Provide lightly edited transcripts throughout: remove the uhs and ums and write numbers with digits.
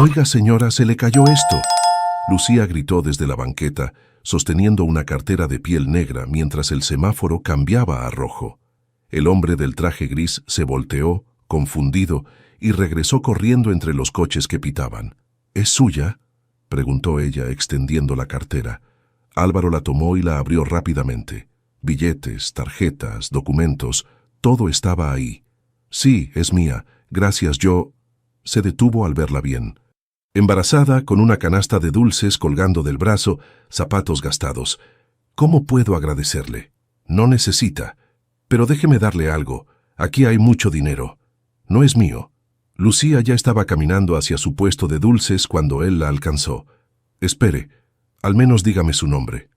Oiga, señora, se le cayó esto. Lucía gritó desde la banqueta, sosteniendo una cartera de piel negra mientras el semáforo cambiaba a rojo. El hombre del traje gris se volteó, confundido, y regresó corriendo entre los coches que pitaban. ¿Es suya?, preguntó ella, extendiendo la cartera. Álvaro la tomó y la abrió rápidamente. Billetes, tarjetas, documentos, todo estaba ahí. Sí, es mía. Gracias, yo... Se detuvo al verla bien. Embarazada, con una canasta de dulces colgando del brazo, zapatos gastados. ¿Cómo puedo agradecerle? No necesita. Pero déjeme darle algo. Aquí hay mucho dinero. No es mío. Lucía ya estaba caminando hacia su puesto de dulces cuando él la alcanzó. Espere, al menos dígame su nombre.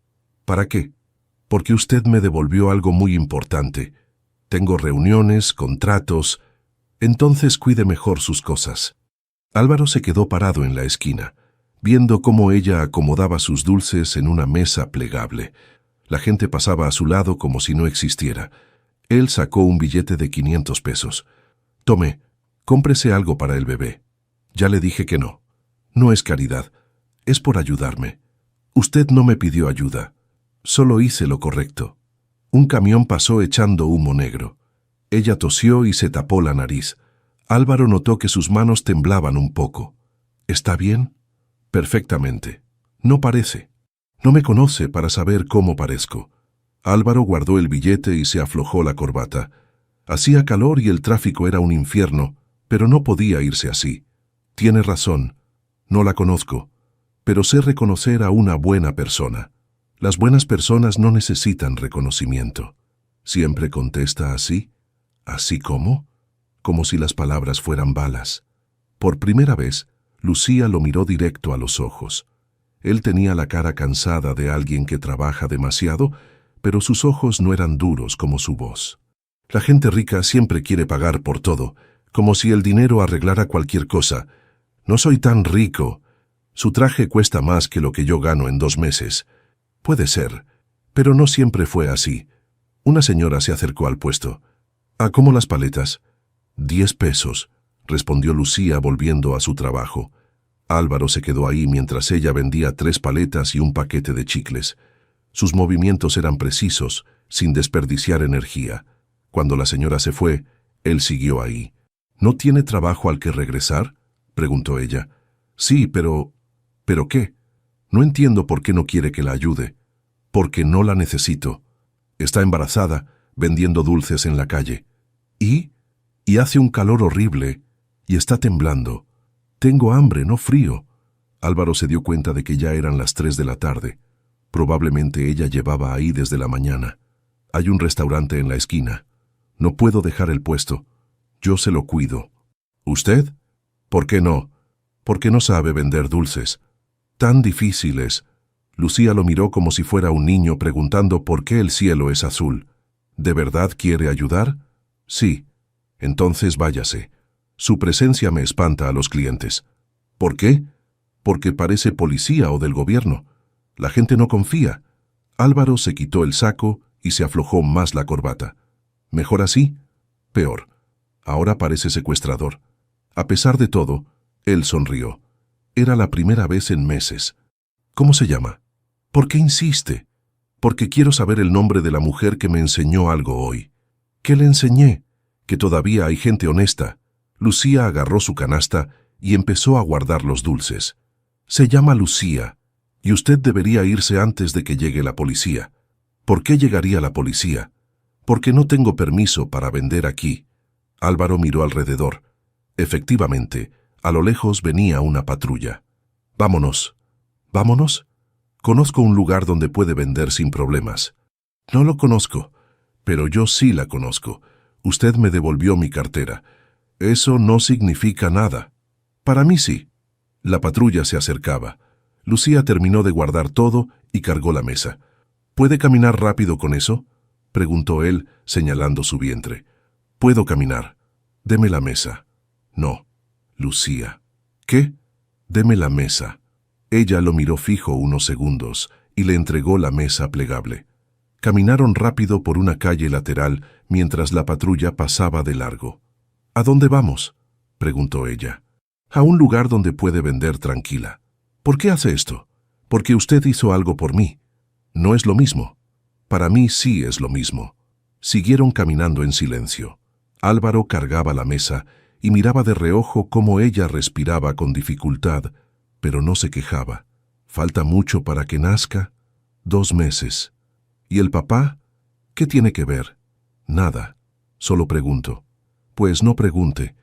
¿Para qué? Porque usted me devolvió algo muy importante. Tengo reuniones, contratos. Entonces cuide mejor sus cosas. Álvaro se quedó parado en la esquina, viendo cómo ella acomodaba sus dulces en una mesa plegable. La gente pasaba a su lado como si no existiera. Él sacó un billete de 500 pesos. Tome, cómprese algo para el bebé. Ya le dije que no. No es caridad, es por ayudarme. Usted no me pidió ayuda. Solo hice lo correcto. Un camión pasó echando humo negro. Ella tosió y se tapó la nariz. Álvaro notó que sus manos temblaban un poco. ¿Está bien? Perfectamente. No parece. No me conoce para saber cómo parezco. Álvaro guardó el billete y se aflojó la corbata. Hacía calor y el tráfico era un infierno, pero no podía irse así. Tiene razón. No la conozco, pero sé reconocer a una buena persona. Las buenas personas no necesitan reconocimiento. Siempre contesta así. ¿Así cómo? Como si las palabras fueran balas. Por primera vez, Lucía lo miró directo a los ojos. Él tenía la cara cansada de alguien que trabaja demasiado, pero sus ojos no eran duros como su voz. La gente rica siempre quiere pagar por todo, como si el dinero arreglara cualquier cosa. No soy tan rico. Su traje cuesta más que lo que yo gano en 2 meses. Puede ser, pero no siempre fue así. Una señora se acercó al puesto. ¿A cómo las paletas? 10 pesos, respondió Lucía volviendo a su trabajo. Álvaro se quedó ahí mientras ella vendía 3 paletas y un paquete de chicles. Sus movimientos eran precisos, sin desperdiciar energía. Cuando la señora se fue, él siguió ahí. ¿No tiene trabajo al que regresar?, preguntó ella. Sí, pero... ¿Pero qué? No entiendo por qué no quiere que la ayude. Porque no la necesito. Está embarazada, vendiendo dulces en la calle. ¿Y? Y hace un calor horrible, y está temblando. Tengo hambre, no frío. Álvaro se dio cuenta de que ya eran las 3 de la tarde. Probablemente ella llevaba ahí desde la mañana. Hay un restaurante en la esquina. No puedo dejar el puesto. Yo se lo cuido. ¿Usted? ¿Por qué no? Porque no sabe vender dulces. Tan difíciles. Lucía lo miró como si fuera un niño preguntando por qué el cielo es azul. ¿De verdad quiere ayudar? Sí. Entonces váyase. Su presencia me espanta a los clientes. ¿Por qué? Porque parece policía o del gobierno. La gente no confía. Álvaro se quitó el saco y se aflojó más la corbata. ¿Mejor así? Peor. Ahora parece secuestrador. A pesar de todo, él sonrió. Era la primera vez en meses. ¿Cómo se llama? ¿Por qué insiste? Porque quiero saber el nombre de la mujer que me enseñó algo hoy. ¿Qué le enseñé? Que todavía hay gente honesta. Lucía agarró su canasta y empezó a guardar los dulces. Se llama Lucía, y usted debería irse antes de que llegue la policía. ¿Por qué llegaría la policía? Porque no tengo permiso para vender aquí. Álvaro miró alrededor. Efectivamente, a lo lejos venía una patrulla. Vámonos. ¿Vámonos? Conozco un lugar donde puede vender sin problemas. No lo conozco, pero yo sí la conozco. Usted me devolvió mi cartera. Eso no significa nada. Para mí sí. La patrulla se acercaba. Lucía terminó de guardar todo y cargó la mesa. ¿Puede caminar rápido con eso?, preguntó él, señalando su vientre. Puedo caminar. Deme la mesa. No. Lucía. ¿Qué? Deme la mesa. Ella lo miró fijo unos segundos y le entregó la mesa plegable. Caminaron rápido por una calle lateral mientras la patrulla pasaba de largo. ¿A dónde vamos?, preguntó ella. a un lugar donde puede vender tranquila. ¿Por qué hace esto? Porque usted hizo algo por mí. No es lo mismo. Para mí sí es lo mismo. Siguieron caminando en silencio. Álvaro cargaba la mesa y miraba de reojo cómo ella respiraba con dificultad, pero no se quejaba. ¿Falta mucho para que nazca? 2 meses. ¿Y el papá? ¿Qué tiene que ver? Nada. Solo pregunto. Pues no pregunte.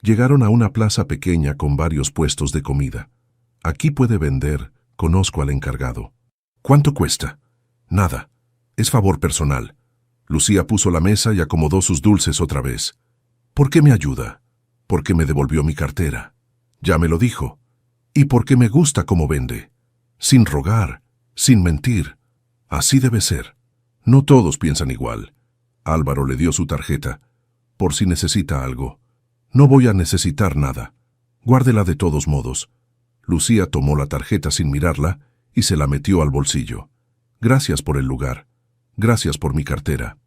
Llegaron a una plaza pequeña con varios puestos de comida. Aquí puede vender, conozco al encargado. ¿Cuánto cuesta? Nada. Es favor personal. Lucía puso la mesa y acomodó sus dulces otra vez. ¿Por qué me ayuda? Porque me devolvió mi cartera. Ya me lo dijo. Y porque me gusta cómo vende. Sin rogar, sin mentir. Así debe ser. No todos piensan igual. Álvaro le dio su tarjeta. Por si necesita algo. No voy a necesitar nada. Guárdela de todos modos. Lucía tomó la tarjeta sin mirarla y se la metió al bolsillo. Gracias por el lugar. Gracias por mi cartera.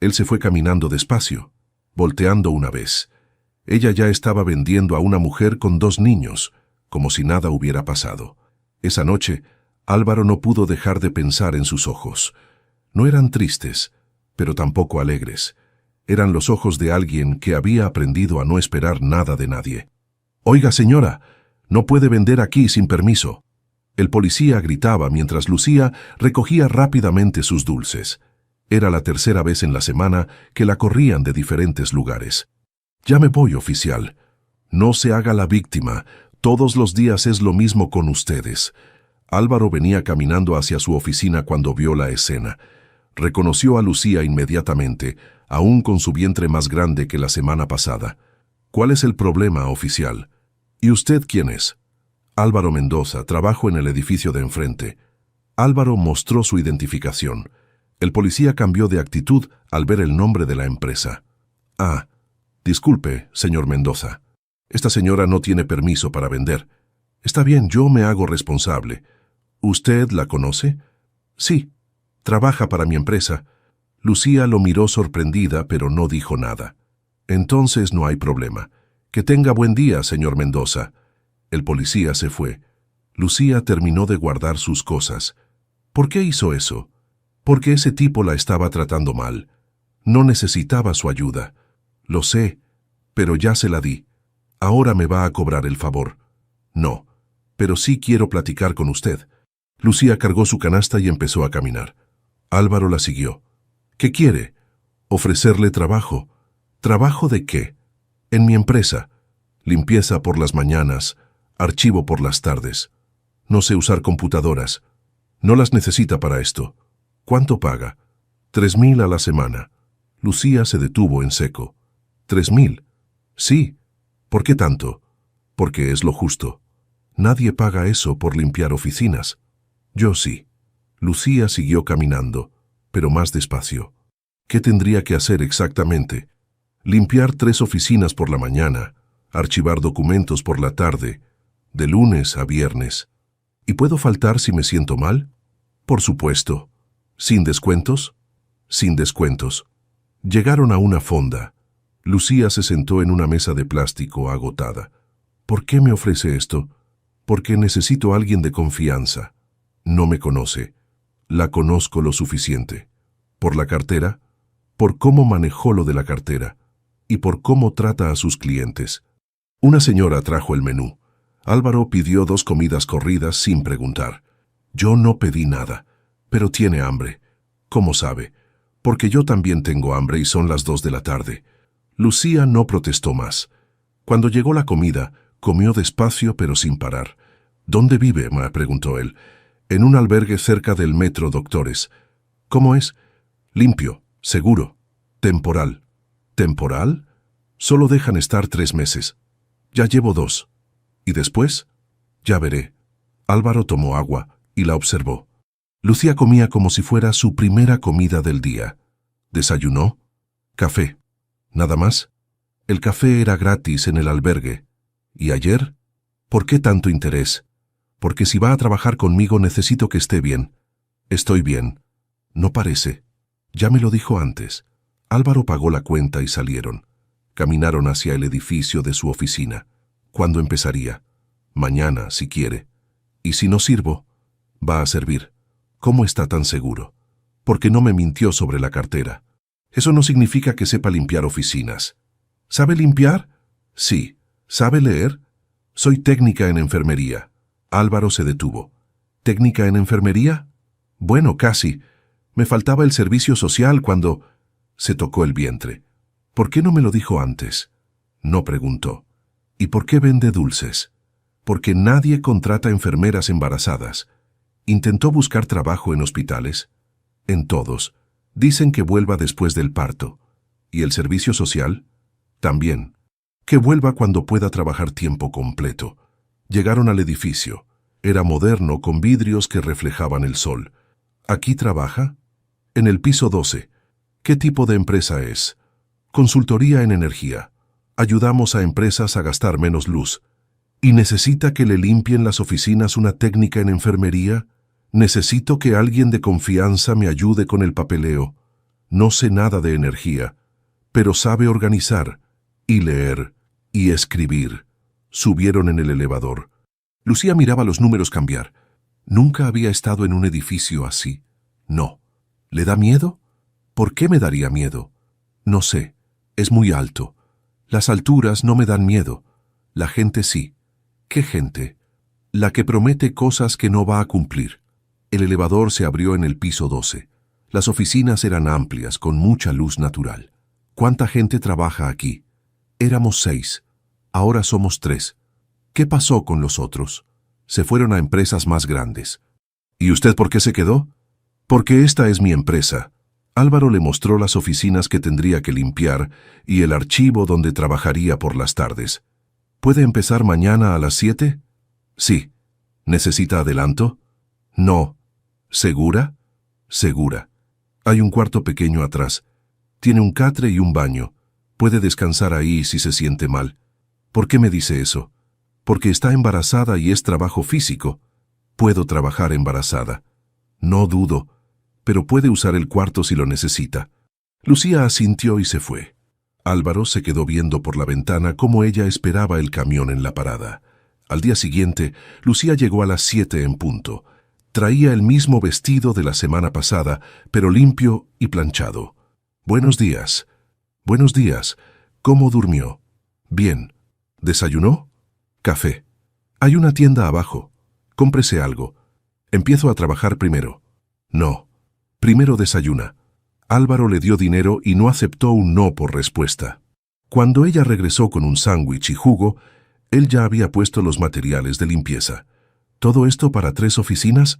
Él se fue caminando despacio, volteando una vez. Ella ya estaba vendiendo a una mujer con 2 niños, como si nada hubiera pasado. Esa noche, Álvaro no pudo dejar de pensar en sus ojos. No eran tristes, pero tampoco alegres. Eran los ojos de alguien que había aprendido a no esperar nada de nadie. «Oiga, señora, no puede vender aquí sin permiso». El policía gritaba mientras Lucía recogía rápidamente sus dulces. Era la 3ª vez en la semana que la corrían de diferentes lugares. «Ya me voy, oficial. No se haga la víctima. Todos los días es lo mismo con ustedes». Álvaro venía caminando hacia su oficina cuando vio la escena. Reconoció a Lucía inmediatamente, aún con su vientre más grande que la semana pasada. «¿Cuál es el problema, oficial? ¿Y usted quién es?» «Álvaro Mendoza, trabajo en el edificio de enfrente». Álvaro mostró su identificación. El policía cambió de actitud al ver el nombre de la empresa. «Ah, disculpe, señor Mendoza. Esta señora no tiene permiso para vender. Está bien, yo me hago responsable. ¿Usted la conoce?» «Sí, trabaja para mi empresa». Lucía lo miró sorprendida, pero no dijo nada. «Entonces no hay problema. Que tenga buen día, señor Mendoza». El policía se fue. Lucía terminó de guardar sus cosas. ¿Por qué hizo eso? Porque ese tipo la estaba tratando mal. No necesitaba su ayuda. Lo sé, pero ya se la di. Ahora me va a cobrar el favor. No, pero sí quiero platicar con usted. Lucía cargó su canasta y empezó a caminar. Álvaro la siguió. ¿Qué quiere? Ofrecerle trabajo. ¿Trabajo de qué? En mi empresa. Limpieza por las mañanas, archivo por las tardes. No sé usar computadoras. No las necesita para esto. ¿Cuánto paga? 3,000 a la semana. Lucía se detuvo en seco. ¿3,000? Sí. ¿Por qué tanto? Porque es lo justo. Nadie paga eso por limpiar oficinas. Yo sí. Lucía siguió caminando, pero más despacio. ¿Qué tendría que hacer exactamente? Limpiar 3 oficinas por la mañana, archivar documentos por la tarde, de lunes a viernes. ¿Y puedo faltar si me siento mal? Por supuesto. ¿Sin descuentos? Sin descuentos. Llegaron a una fonda. Lucía se sentó en una mesa de plástico agotada. ¿Por qué me ofrece esto? Porque necesito a alguien de confianza. No me conoce. La conozco lo suficiente. ¿Por la cartera? Por cómo manejó lo de la cartera. Y por cómo trata a sus clientes. Una señora trajo el menú. Álvaro pidió 2 comidas corridas sin preguntar. Yo no pedí nada, pero tiene hambre. ¿Cómo sabe? Porque yo también tengo hambre y son las 2 de la tarde. Lucía no protestó más. Cuando llegó la comida, comió despacio pero sin parar. ¿Dónde vive?, me preguntó él. En un albergue cerca del metro Doctores. ¿Cómo es? Limpio, seguro, temporal. ¿Temporal? Solo dejan estar 3 meses. Ya llevo 2. ¿Y después? Ya veré. Álvaro tomó agua y la observó. Lucía comía como si fuera su primera comida del día. Desayunó. Café. ¿Nada más? El café era gratis en el albergue. ¿Y ayer? ¿Por qué tanto interés? Porque si va a trabajar conmigo necesito que esté bien. Estoy bien. No parece. Ya me lo dijo antes. Álvaro pagó la cuenta y salieron. Caminaron hacia el edificio de su oficina. ¿Cuándo empezaría? Mañana, si quiere. Y si no sirvo, va a servir. ¿Cómo está tan seguro? Porque no me mintió sobre la cartera. Eso no significa que sepa limpiar oficinas. ¿Sabe limpiar? Sí. ¿Sabe leer? Soy técnica en enfermería. Álvaro se detuvo. ¿Técnica en enfermería? Bueno, casi. Me faltaba el servicio social cuando... Se tocó el vientre. ¿Por qué no me lo dijo antes? No preguntó. ¿Y por qué vende dulces? Porque nadie contrata enfermeras embarazadas. ¿Intentó buscar trabajo en hospitales? En todos. Dicen que vuelva después del parto. ¿Y el servicio social? También. Que vuelva cuando pueda trabajar tiempo completo. Llegaron al edificio. Era moderno, con vidrios que reflejaban el sol. ¿Aquí trabaja? En el piso 12. ¿Qué tipo de empresa es? Consultoría en energía. Ayudamos a empresas a gastar menos luz. ¿Y necesita que le limpien las oficinas una técnica en enfermería? Necesito que alguien de confianza me ayude con el papeleo. No sé nada de energía, pero sabe organizar, y leer, y escribir. Subieron en el elevador. Lucía miraba los números cambiar. Nunca había estado en un edificio así. No. ¿Le da miedo? ¿Por qué me daría miedo? No sé. Es muy alto. Las alturas no me dan miedo. La gente sí. ¿Qué gente? La que promete cosas que no va a cumplir. El elevador se abrió en el piso 12. Las oficinas eran amplias, con mucha luz natural. ¿Cuánta gente trabaja aquí? Éramos 6. Ahora somos 3. ¿Qué pasó con los otros? Se fueron a empresas más grandes. ¿Y usted por qué se quedó? Porque esta es mi empresa. Álvaro le mostró las oficinas que tendría que limpiar y el archivo donde trabajaría por las tardes. ¿Puede empezar mañana a las 7? Sí. ¿Necesita adelanto? No. ¿Segura? Segura. Hay un cuarto pequeño atrás. Tiene un catre y un baño. Puede descansar ahí si se siente mal. ¿Por qué me dice eso? Porque está embarazada y es trabajo físico. Puedo trabajar embarazada. No dudo, pero puede usar el cuarto si lo necesita. Lucía asintió y se fue. Álvaro se quedó viendo por la ventana cómo ella esperaba el camión en la parada. Al día siguiente, Lucía llegó a las 7 en punto. Traía el mismo vestido de la semana pasada, pero limpio y planchado. Buenos días. Buenos días. ¿Cómo durmió? Bien. ¿Desayunó? Café. Hay una tienda abajo. Cómprese algo. Empiezo a trabajar primero. No. Primero desayuna. Álvaro le dio dinero y no aceptó un no por respuesta. Cuando ella regresó con un sándwich y jugo, él ya había puesto los materiales de limpieza. ¿Todo esto para 3 oficinas?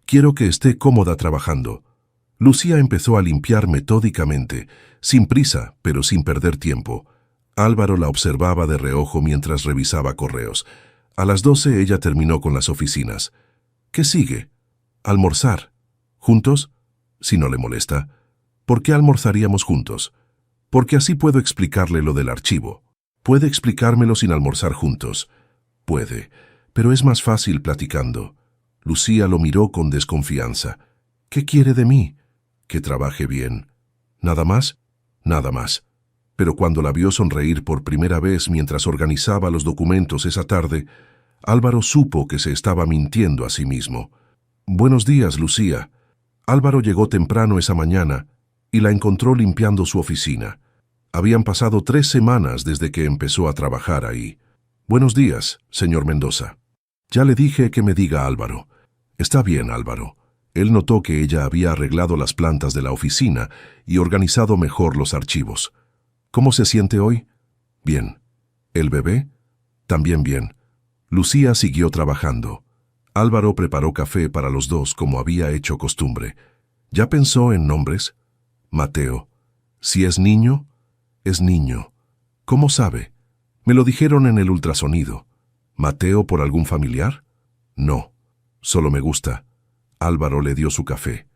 Quiero que esté cómoda trabajando. Lucía empezó a limpiar metódicamente, sin prisa, pero sin perder tiempo. Álvaro la observaba de reojo mientras revisaba correos. A las 12 ella terminó con las oficinas. ¿Qué sigue? Almorzar. ¿Juntos? Si no le molesta. ¿Por qué almorzaríamos juntos? Porque así puedo explicarle lo del archivo. ¿Puede explicármelo sin almorzar juntos? Puede, pero es más fácil platicando. Lucía lo miró con desconfianza. ¿Qué quiere de mí? Que trabaje bien. ¿Nada más? Nada más. Pero cuando la vio sonreír por primera vez mientras organizaba los documentos esa tarde, Álvaro supo que se estaba mintiendo a sí mismo. Buenos días, Lucía. Álvaro llegó temprano esa mañana y la encontró limpiando su oficina. Habían pasado 3 semanas desde que empezó a trabajar ahí. Buenos días, señor Mendoza. Ya le dije que me diga Álvaro. Está bien, Álvaro. Él notó que ella había arreglado las plantas de la oficina y organizado mejor los archivos. ¿Cómo se siente hoy? Bien. ¿El bebé? También bien. Lucía siguió trabajando. Álvaro preparó café para los dos como había hecho costumbre. ¿Ya pensó en nombres? Mateo. Si es niño, es niño. ¿Cómo sabe? Me lo dijeron en el ultrasonido. ¿Mateo por algún familiar? No. Solo me gusta. Álvaro le dio su café.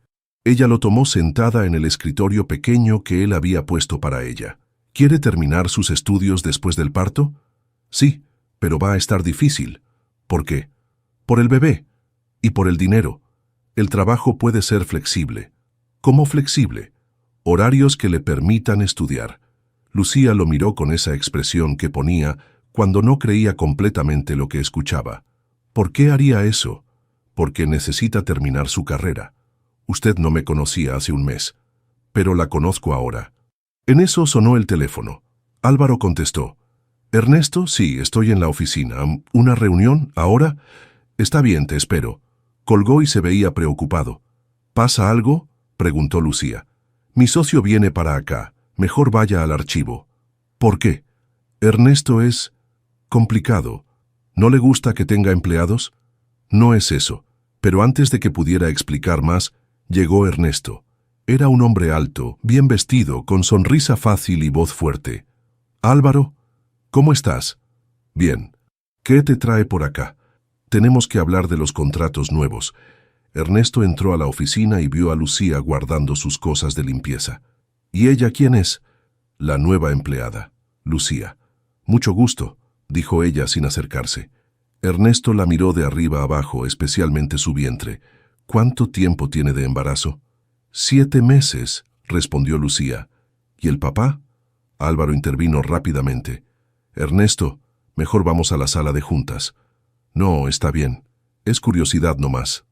Ella lo tomó sentada en el escritorio pequeño que él había puesto para ella. ¿Quiere terminar sus estudios después del parto? Sí, pero va a estar difícil. ¿Por qué? Por el bebé y por el dinero. El trabajo puede ser flexible. ¿Cómo flexible? Horarios que le permitan estudiar. Lucía lo miró con esa expresión que ponía cuando no creía completamente lo que escuchaba. ¿Por qué haría eso? Porque necesita terminar su carrera. Usted no me conocía hace un mes, pero la conozco ahora. En eso sonó el teléfono. Álvaro contestó. Ernesto, sí, estoy en la oficina. ¿Una reunión? ¿Ahora? Está bien, te espero. Colgó y se veía preocupado. ¿Pasa algo?, preguntó Lucía. Mi socio viene para acá. Mejor vaya al archivo. ¿Por qué? Ernesto es complicado. ¿No le gusta que tenga empleados? No es eso. Pero antes de que pudiera explicar más, llegó Ernesto. Era un hombre alto, bien vestido, con sonrisa fácil y voz fuerte. Álvaro, ¿cómo estás? Bien. ¿Qué te trae por acá? Tenemos que hablar de los contratos nuevos. Ernesto entró a la oficina y vio a Lucía guardando sus cosas de limpieza. ¿Y ella quién es? La nueva empleada, Lucía. Mucho gusto, dijo ella sin acercarse. Ernesto la miró de arriba abajo, especialmente su vientre. ¿Cuánto tiempo tiene de embarazo? 7 meses, respondió Lucía. ¿Y el papá? Álvaro intervino rápidamente. Ernesto, mejor vamos a la sala de juntas. No, está bien. Es curiosidad nomás.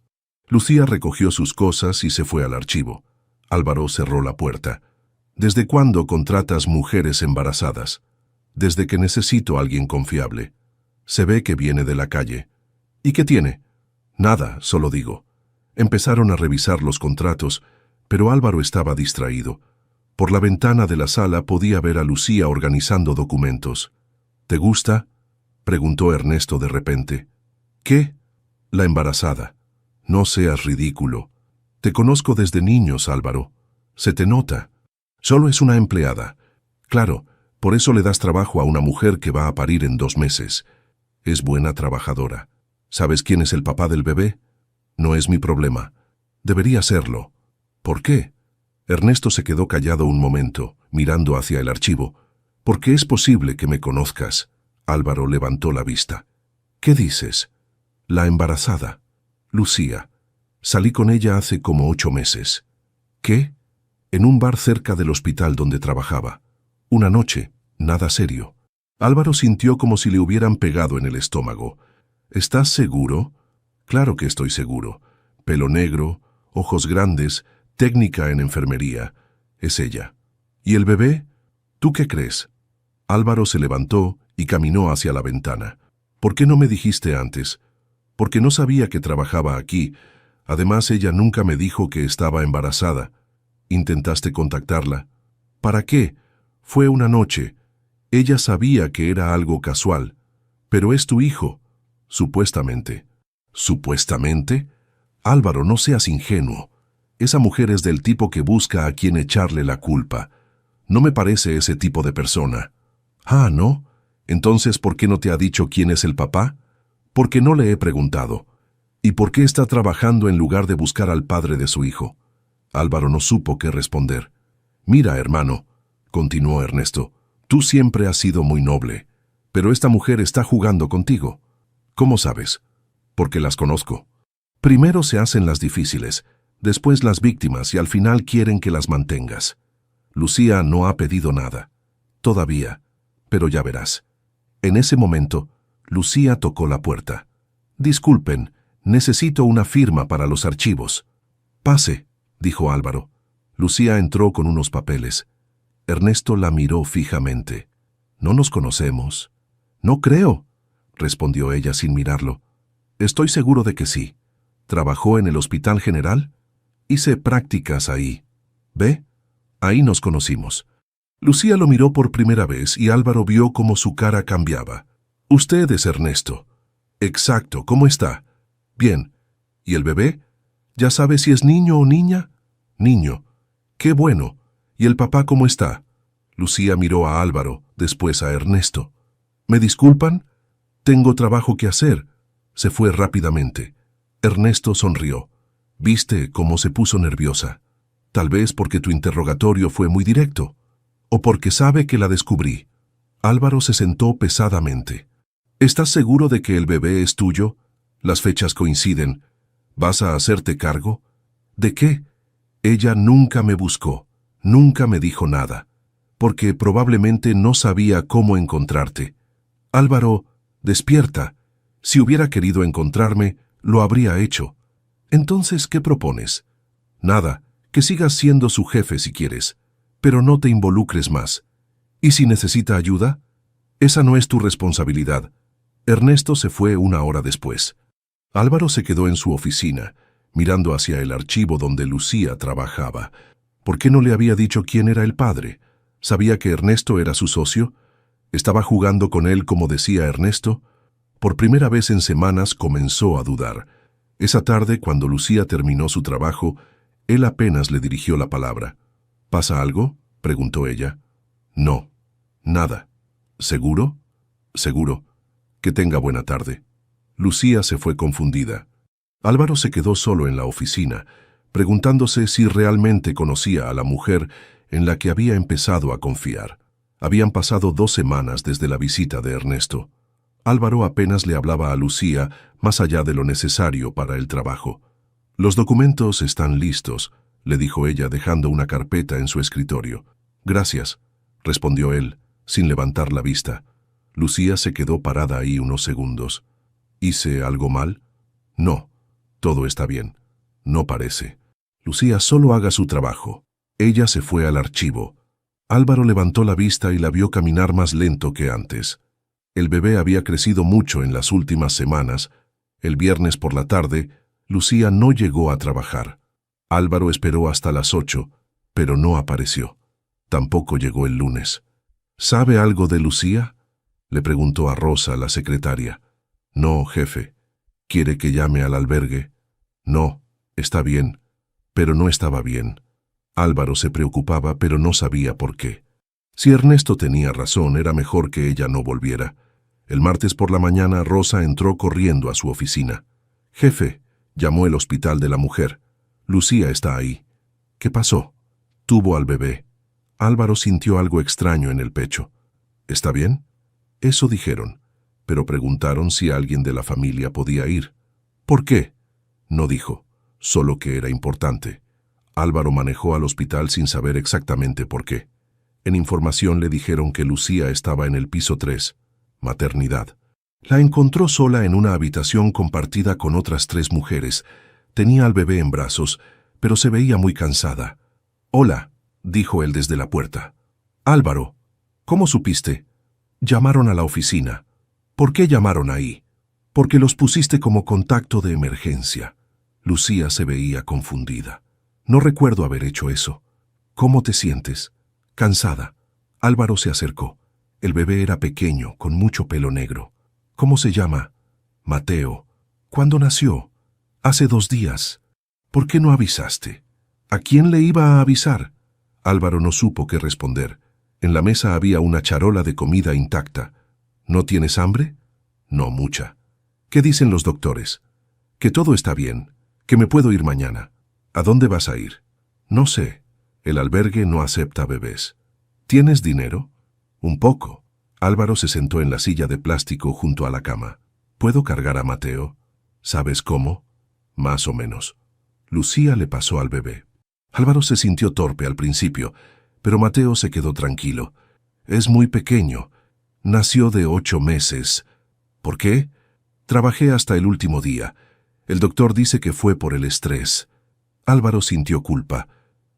Lucía recogió sus cosas y se fue al archivo. Álvaro cerró la puerta. ¿Desde cuándo contratas mujeres embarazadas? Desde que necesito a alguien confiable. Se ve que viene de la calle. ¿Y qué tiene? Nada, solo digo. Empezaron a revisar los contratos, pero Álvaro estaba distraído. Por la ventana de la sala podía ver a Lucía organizando documentos. ¿Te gusta?, preguntó Ernesto de repente. ¿Qué? La embarazada. No seas ridículo. Te conozco desde niños, Álvaro. Se te nota. Solo es una empleada. Claro, por eso le das trabajo a una mujer que va a parir en 2 meses. Es buena trabajadora. ¿Sabes quién es el papá del bebé? No es mi problema. Debería serlo. ¿Por qué? Ernesto se quedó callado un momento, mirando hacia el archivo. Porque es posible que me conozcas. Álvaro levantó la vista. ¿Qué dices? La embarazada. Lucía. Salí con ella hace como 8 meses. ¿Qué? En un bar cerca del hospital donde trabajaba. Una noche, nada serio. Álvaro sintió como si le hubieran pegado en el estómago. ¿Estás seguro? Claro que estoy seguro. Pelo negro, ojos grandes, técnica en enfermería. Es ella. ¿Y el bebé? ¿Tú qué crees? Álvaro se levantó y caminó hacia la ventana. ¿Por qué no me dijiste antes? Porque no sabía que trabajaba aquí. Además, ella nunca me dijo que estaba embarazada. ¿Intentaste contactarla? ¿Para qué? Fue una noche. Ella sabía que era algo casual. Pero es tu hijo. Supuestamente. ¿Supuestamente? Álvaro, no seas ingenuo. Esa mujer es del tipo que busca a quien echarle la culpa. No me parece ese tipo de persona. Ah, ¿no? Entonces, ¿por qué no te ha dicho quién es el papá? Porque no le he preguntado. ¿Y por qué está trabajando en lugar de buscar al padre de su hijo? Álvaro no supo qué responder. Mira, hermano, continuó Ernesto, tú siempre has sido muy noble, pero esta mujer está jugando contigo. ¿Cómo sabes? Porque las conozco. Primero se hacen las difíciles, después las víctimas y al final quieren que las mantengas. Lucía no ha pedido nada. Todavía. Pero ya verás. En ese momento, Lucía tocó la puerta. Disculpen, necesito una firma para los archivos. Pase, dijo Álvaro. Lucía entró con unos papeles. Ernesto la miró fijamente. ¿No nos conocemos? No creo, respondió ella sin mirarlo. Estoy seguro de que sí. ¿Trabajó en el Hospital General? Hice prácticas ahí. ¿Ve? Ahí nos conocimos. Lucía lo miró por primera vez y Álvaro vio cómo su cara cambiaba. Usted es Ernesto. Exacto, ¿cómo está? Bien. ¿Y el bebé? ¿Ya sabe si es niño o niña? Niño. Qué bueno. ¿Y el papá cómo está? Lucía miró a Álvaro, después a Ernesto. ¿Me disculpan? Tengo trabajo que hacer. Se fue rápidamente. Ernesto sonrió. ¿Viste cómo se puso nerviosa? Tal vez porque tu interrogatorio fue muy directo. O porque sabe que la descubrí. Álvaro se sentó pesadamente. ¿Estás seguro de que el bebé es tuyo? Las fechas coinciden. ¿Vas a hacerte cargo? ¿De qué? Ella nunca me buscó, nunca me dijo nada, porque probablemente no sabía cómo encontrarte. Álvaro, despierta. Si hubiera querido encontrarme, lo habría hecho. Entonces, ¿qué propones? Nada, que sigas siendo su jefe si quieres, pero no te involucres más. ¿Y si necesita ayuda? Esa no es tu responsabilidad. Ernesto se fue una hora después. Álvaro se quedó en su oficina, mirando hacia el archivo donde Lucía trabajaba. ¿Por qué no le había dicho quién era el padre? ¿Sabía que Ernesto era su socio? ¿Estaba jugando con él como decía Ernesto? Por primera vez en semanas comenzó a dudar. Esa tarde, cuando Lucía terminó su trabajo, él apenas le dirigió la palabra. ¿Pasa algo?, preguntó ella. No, nada. ¿Seguro? Seguro. Que tenga buena tarde. Lucía se fue confundida. Álvaro se quedó solo en la oficina, preguntándose si realmente conocía a la mujer en la que había empezado a confiar. Habían pasado 2 semanas desde la visita de Ernesto. Álvaro apenas le hablaba a Lucía más allá de lo necesario para el trabajo. «Los documentos están listos», le dijo ella dejando una carpeta en su escritorio. «Gracias», respondió él, sin levantar la vista. Lucía se quedó parada ahí unos segundos. «¿Hice algo mal?» «No, todo está bien. No parece». «Lucía, solo haga su trabajo». Ella se fue al archivo. Álvaro levantó la vista y la vio caminar más lento que antes. El bebé había crecido mucho en las últimas semanas. El viernes por la tarde, Lucía no llegó a trabajar. Álvaro esperó hasta las 8, pero no apareció. Tampoco llegó el lunes. «¿Sabe algo de Lucía?», le preguntó a Rosa, la secretaria. «No, jefe. ¿Quiere que llame al albergue?» «No, está bien». Pero no estaba bien. Álvaro se preocupaba, pero no sabía por qué. Si Ernesto tenía razón, era mejor que ella no volviera. El martes por la mañana, Rosa entró corriendo a su oficina. «Jefe», llamó el hospital de la mujer. «Lucía está ahí». «¿Qué pasó?» «Tuvo al bebé». Álvaro sintió algo extraño en el pecho. «¿Está bien?» Eso dijeron, pero preguntaron si alguien de la familia podía ir. «¿Por qué?» No dijo, solo que era importante. Álvaro manejó al hospital sin saber exactamente por qué. En información le dijeron que Lucía estaba en el piso 3, maternidad. La encontró sola en una habitación compartida con otras 3 mujeres. Tenía al bebé en brazos, pero se veía muy cansada. «Hola», dijo él desde la puerta. «Álvaro, ¿cómo supiste?» «Llamaron a la oficina». «¿Por qué llamaron ahí?» «Porque los pusiste como contacto de emergencia». Lucía se veía confundida. «No recuerdo haber hecho eso». «¿Cómo te sientes?» «Cansada». Álvaro se acercó. El bebé era pequeño, con mucho pelo negro. «¿Cómo se llama?» «Mateo». «¿Cuándo nació?» «Hace 2 días». «¿Por qué no avisaste?» «¿A quién le iba a avisar?» Álvaro no supo qué responder. En la mesa había una charola de comida intacta. «¿No tienes hambre?» «No, mucha». «¿Qué dicen los doctores?» «Que todo está bien, que me puedo ir mañana». «¿A dónde vas a ir?» «No sé. El albergue no acepta bebés». «¿Tienes dinero?» «Un poco». Álvaro se sentó en la silla de plástico junto a la cama. «¿Puedo cargar a Mateo?» «¿Sabes cómo?» «Más o menos». Lucía le pasó al bebé. Álvaro se sintió torpe al principio, pero Mateo se quedó tranquilo. «Es muy pequeño. Nació de 8 meses. ¿Por qué?» «Trabajé hasta el último día. El doctor dice que fue por el estrés». Álvaro sintió culpa.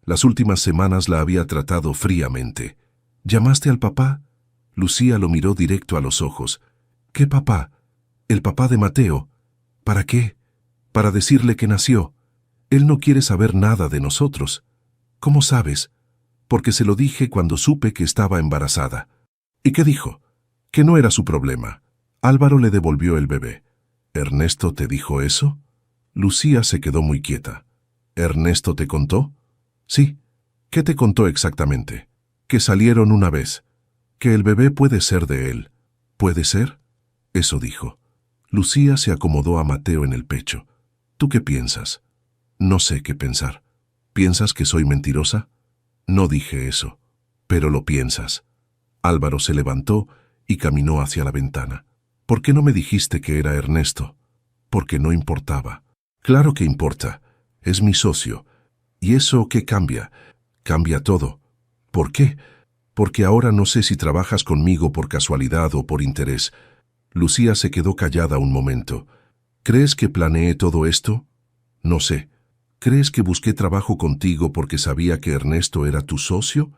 Las últimas semanas la había tratado fríamente. «¿Llamaste al papá?» Lucía lo miró directo a los ojos. «¿Qué papá?» «El papá de Mateo». «¿Para qué?» «Para decirle que nació. Él no quiere saber nada de nosotros». «¿Cómo sabes?» «Porque se lo dije cuando supe que estaba embarazada». «¿Y qué dijo?» «Que no era su problema». Álvaro le devolvió el bebé. «¿Ernesto te dijo eso?» Lucía se quedó muy quieta. «¿Ernesto te contó?» «Sí». «¿Qué te contó exactamente?» «Que salieron una vez. Que el bebé puede ser de él». «¿Puede ser?» Eso dijo. Lucía se acomodó a Mateo en el pecho. «¿Tú qué piensas?» «No sé qué pensar». «¿Piensas que soy mentirosa?» «No dije eso. Pero lo piensas». Álvaro se levantó y caminó hacia la ventana. «¿Por qué no me dijiste que era Ernesto?» «Porque no importaba». «Claro que importa. Es mi socio. ¿Y eso qué cambia?» «Cambia todo». «¿Por qué?» Porque ahora no sé si trabajas conmigo por casualidad o por interés. Lucía se quedó callada un momento. ¿Crees que planeé todo esto? No sé. ¿Crees que busqué trabajo contigo porque sabía que Ernesto era tu socio?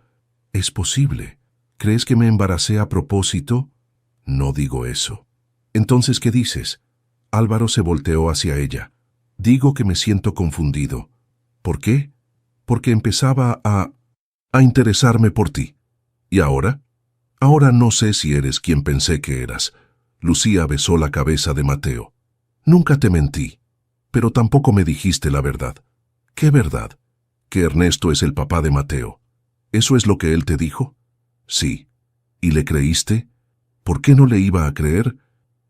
Es posible. ¿Crees que me embaracé a propósito? No digo eso. Entonces, ¿qué dices? Álvaro se volteó hacia ella. Digo que me siento confundido. ¿Por qué? Porque empezaba a interesarme por ti. ¿Y ahora? Ahora no sé si eres quien pensé que eras. Lucía besó la cabeza de Mateo. Nunca te mentí, pero tampoco me dijiste la verdad. ¿Qué verdad? Que Ernesto es el papá de Mateo. ¿Eso es lo que él te dijo? Sí. ¿Y le creíste? ¿Por qué no le iba a creer?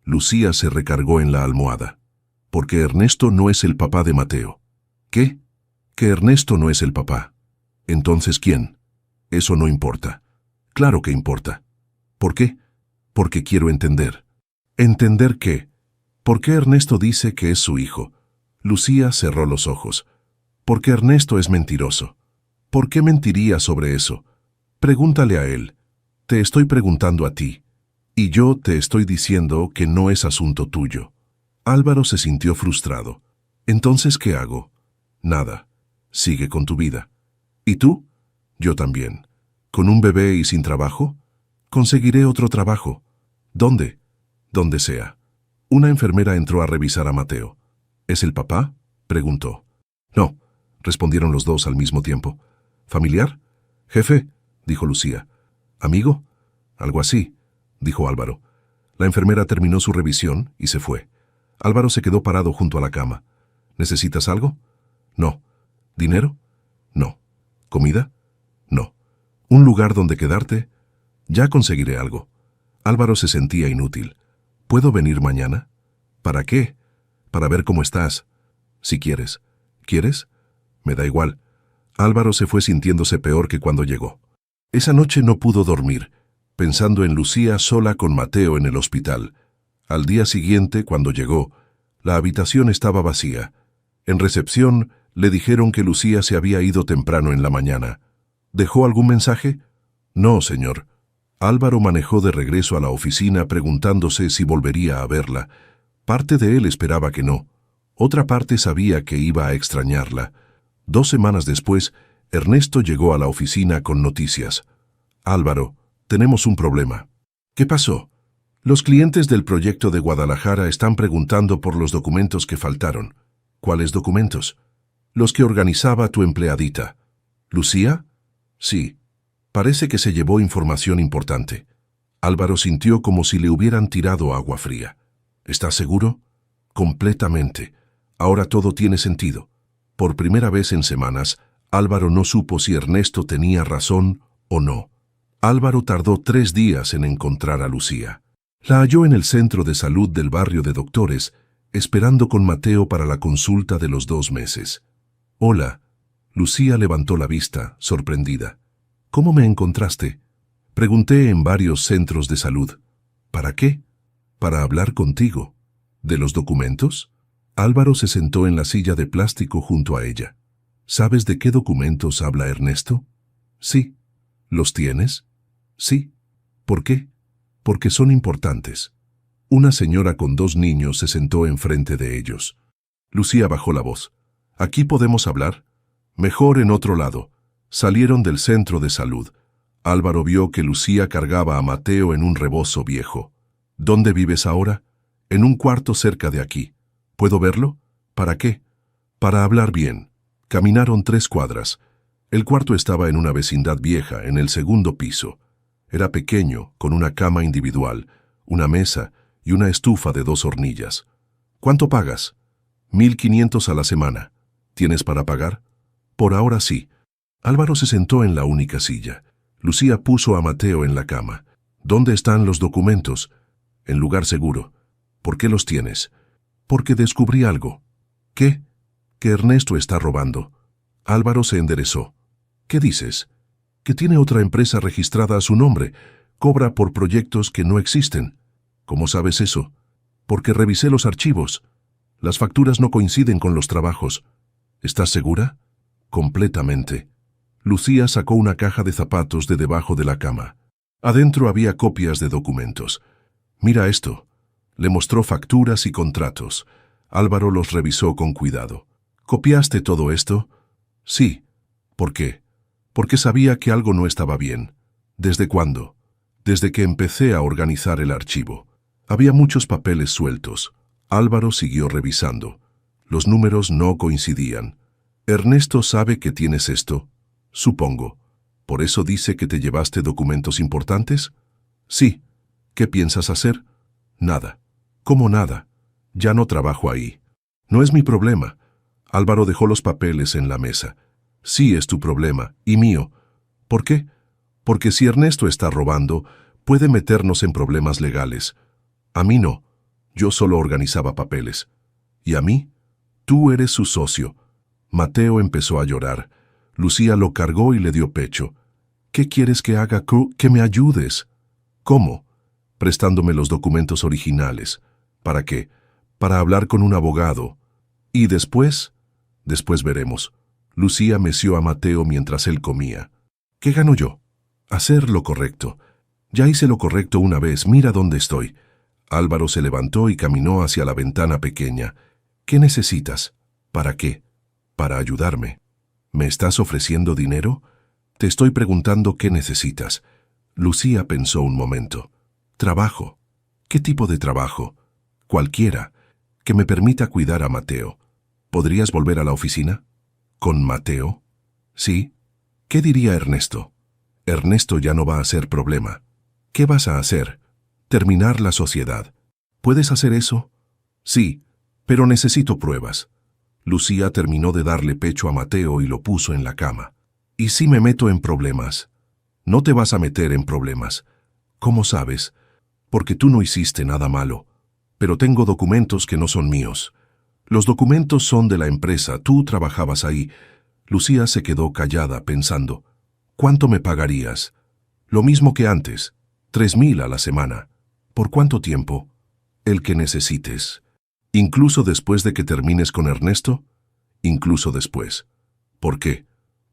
Lucía se recargó en la almohada. Porque Ernesto no es el papá de Mateo. ¿Qué? Que Ernesto no es el papá. Entonces, ¿quién? Eso no importa. Claro que importa. ¿Por qué? Porque quiero entender. ¿Entender qué? ¿Por qué Ernesto dice que es su hijo? Lucía cerró los ojos. Porque Ernesto es mentiroso. ¿Por qué mentiría sobre eso? Pregúntale a él. Te estoy preguntando a ti. Y yo te estoy diciendo que no es asunto tuyo. Álvaro se sintió frustrado. Entonces, ¿qué hago? Nada. Sigue con tu vida. ¿Y tú? Yo también. ¿Con un bebé y sin trabajo? Conseguiré otro trabajo. ¿Dónde? Donde sea. Una enfermera entró a revisar a Mateo. ¿Es el papá? Preguntó. No, respondieron los dos al mismo tiempo. ¿Familiar? Jefe, dijo Lucía. ¿Amigo? Algo así, dijo Álvaro. La enfermera terminó su revisión y se fue. Álvaro se quedó parado junto a la cama. ¿Necesitas algo? No. ¿Dinero? No. ¿Comida? No. ¿Un lugar donde quedarte? Ya conseguiré algo. Álvaro se sentía inútil. ¿Puedo venir mañana? ¿Para qué? Para ver cómo estás. Si quieres. ¿Quieres? Me da igual. Álvaro se fue sintiéndose peor que cuando llegó. Esa noche no pudo dormir, pensando en Lucía sola con Mateo en el hospital. Al día siguiente, cuando llegó, la habitación estaba vacía. En recepción, le dijeron que Lucía se había ido temprano en la mañana. ¿Dejó algún mensaje? No, señor. Álvaro manejó de regreso a la oficina preguntándose si volvería a verla. Parte de él esperaba que no. Otra parte sabía que iba a extrañarla. 2 semanas después, Ernesto llegó a la oficina con noticias. Álvaro, tenemos un problema. ¿Qué pasó? Los clientes del proyecto de Guadalajara están preguntando por los documentos que faltaron. ¿Cuáles documentos? Los que organizaba tu empleadita. ¿Lucía? Sí. Parece que se llevó información importante. Álvaro sintió como si le hubieran tirado agua fría. ¿Estás seguro? Completamente. Ahora todo tiene sentido. Por primera vez en semanas, Álvaro no supo si Ernesto tenía razón o no. Álvaro tardó 3 días en encontrar a Lucía. La halló en el centro de salud del barrio de Doctores, esperando con Mateo para la consulta de los 2 meses. Hola. Lucía levantó la vista, sorprendida. ¿Cómo me encontraste? Pregunté en varios centros de salud. ¿Para qué? Para hablar contigo. ¿De los documentos? Álvaro se sentó en la silla de plástico junto a ella. ¿Sabes de qué documentos habla Ernesto? Sí. ¿Los tienes? Sí. ¿Por qué? Porque son importantes. Una señora con 2 niños se sentó enfrente de ellos. Lucía bajó la voz. ¿Aquí podemos hablar? Mejor en otro lado. Salieron del centro de salud. Álvaro vio que Lucía cargaba a Mateo en un rebozo viejo. ¿Dónde vives ahora? En un cuarto cerca de aquí. ¿Puedo verlo? ¿Para qué? Para hablar bien. Caminaron 3 cuadras. El cuarto estaba en una vecindad vieja, en el 2.º piso. Era pequeño, con una cama individual, una mesa y una estufa de 2 hornillas. ¿Cuánto pagas? 1.500 a la semana. ¿Tienes para pagar? Por ahora sí. Álvaro se sentó en la única silla. Lucía puso a Mateo en la cama. ¿Dónde están los documentos? En lugar seguro. ¿Por qué los tienes? Porque descubrí algo. ¿Qué? Que Ernesto está robando. Álvaro se enderezó. ¿Qué dices? Que tiene otra empresa registrada a su nombre. Cobra por proyectos que no existen. ¿Cómo sabes eso? Porque revisé los archivos. Las facturas no coinciden con los trabajos. ¿Estás segura? Completamente. Lucía sacó una caja de zapatos de debajo de la cama. Adentro había copias de documentos. «Mira esto». Le mostró facturas y contratos. Álvaro los revisó con cuidado. «¿Copiaste todo esto?» «Sí». «¿Por qué?» «Porque sabía que algo no estaba bien». «¿Desde cuándo?» «Desde que empecé a organizar el archivo». Había muchos papeles sueltos. Álvaro siguió revisando. Los números no coincidían. «¿Ernesto sabe que tienes esto?» «Supongo. ¿Por eso dice que te llevaste documentos importantes?» «Sí». «¿Qué piensas hacer?» «Nada». «¿Cómo nada? Ya no trabajo ahí». «No es mi problema». Álvaro dejó los papeles en la mesa. «Sí es tu problema, y mío». «¿Por qué?» «Porque si Ernesto está robando, puede meternos en problemas legales. A mí no. Yo solo organizaba papeles». «¿Y a mí?» «Tú eres su socio». Mateo empezó a llorar. Lucía lo cargó y le dio pecho. «¿Qué quieres que haga? ¡Que me ayudes!» «¿Cómo?» «Prestándome los documentos originales». «¿Para qué?» «Para hablar con un abogado». «¿Y después?» «Después veremos». Lucía meció a Mateo mientras él comía. «¿Qué gano yo?» «Hacer lo correcto». «Ya hice lo correcto una vez, mira dónde estoy». Álvaro se levantó y caminó hacia la ventana pequeña. «¿Qué necesitas?» «¿Para qué?» «Para ayudarme». «¿Me estás ofreciendo dinero?» «Te estoy preguntando qué necesitas». Lucía pensó un momento. «Trabajo». «¿Qué tipo de trabajo?» «Cualquiera. Que me permita cuidar a Mateo». «¿Podrías volver a la oficina?» «¿Con Mateo?» «Sí». «¿Qué diría Ernesto?» «Ernesto ya no va a ser problema». «¿Qué vas a hacer?» «Terminar la sociedad». «¿Puedes hacer eso?» «Sí, pero necesito pruebas». Lucía terminó de darle pecho a Mateo y lo puso en la cama. «¿Y si me meto en problemas?» «No te vas a meter en problemas». «¿Cómo sabes?» «Porque tú no hiciste nada malo. Pero tengo documentos que no son míos». «Los documentos son de la empresa, tú trabajabas ahí». Lucía se quedó callada pensando. «¿Cuánto me pagarías?» «Lo mismo que antes, 3.000 a la semana». «¿Por cuánto tiempo?» «El que necesites». «¿Incluso después de que termines con Ernesto?» «Incluso después». «¿Por qué?»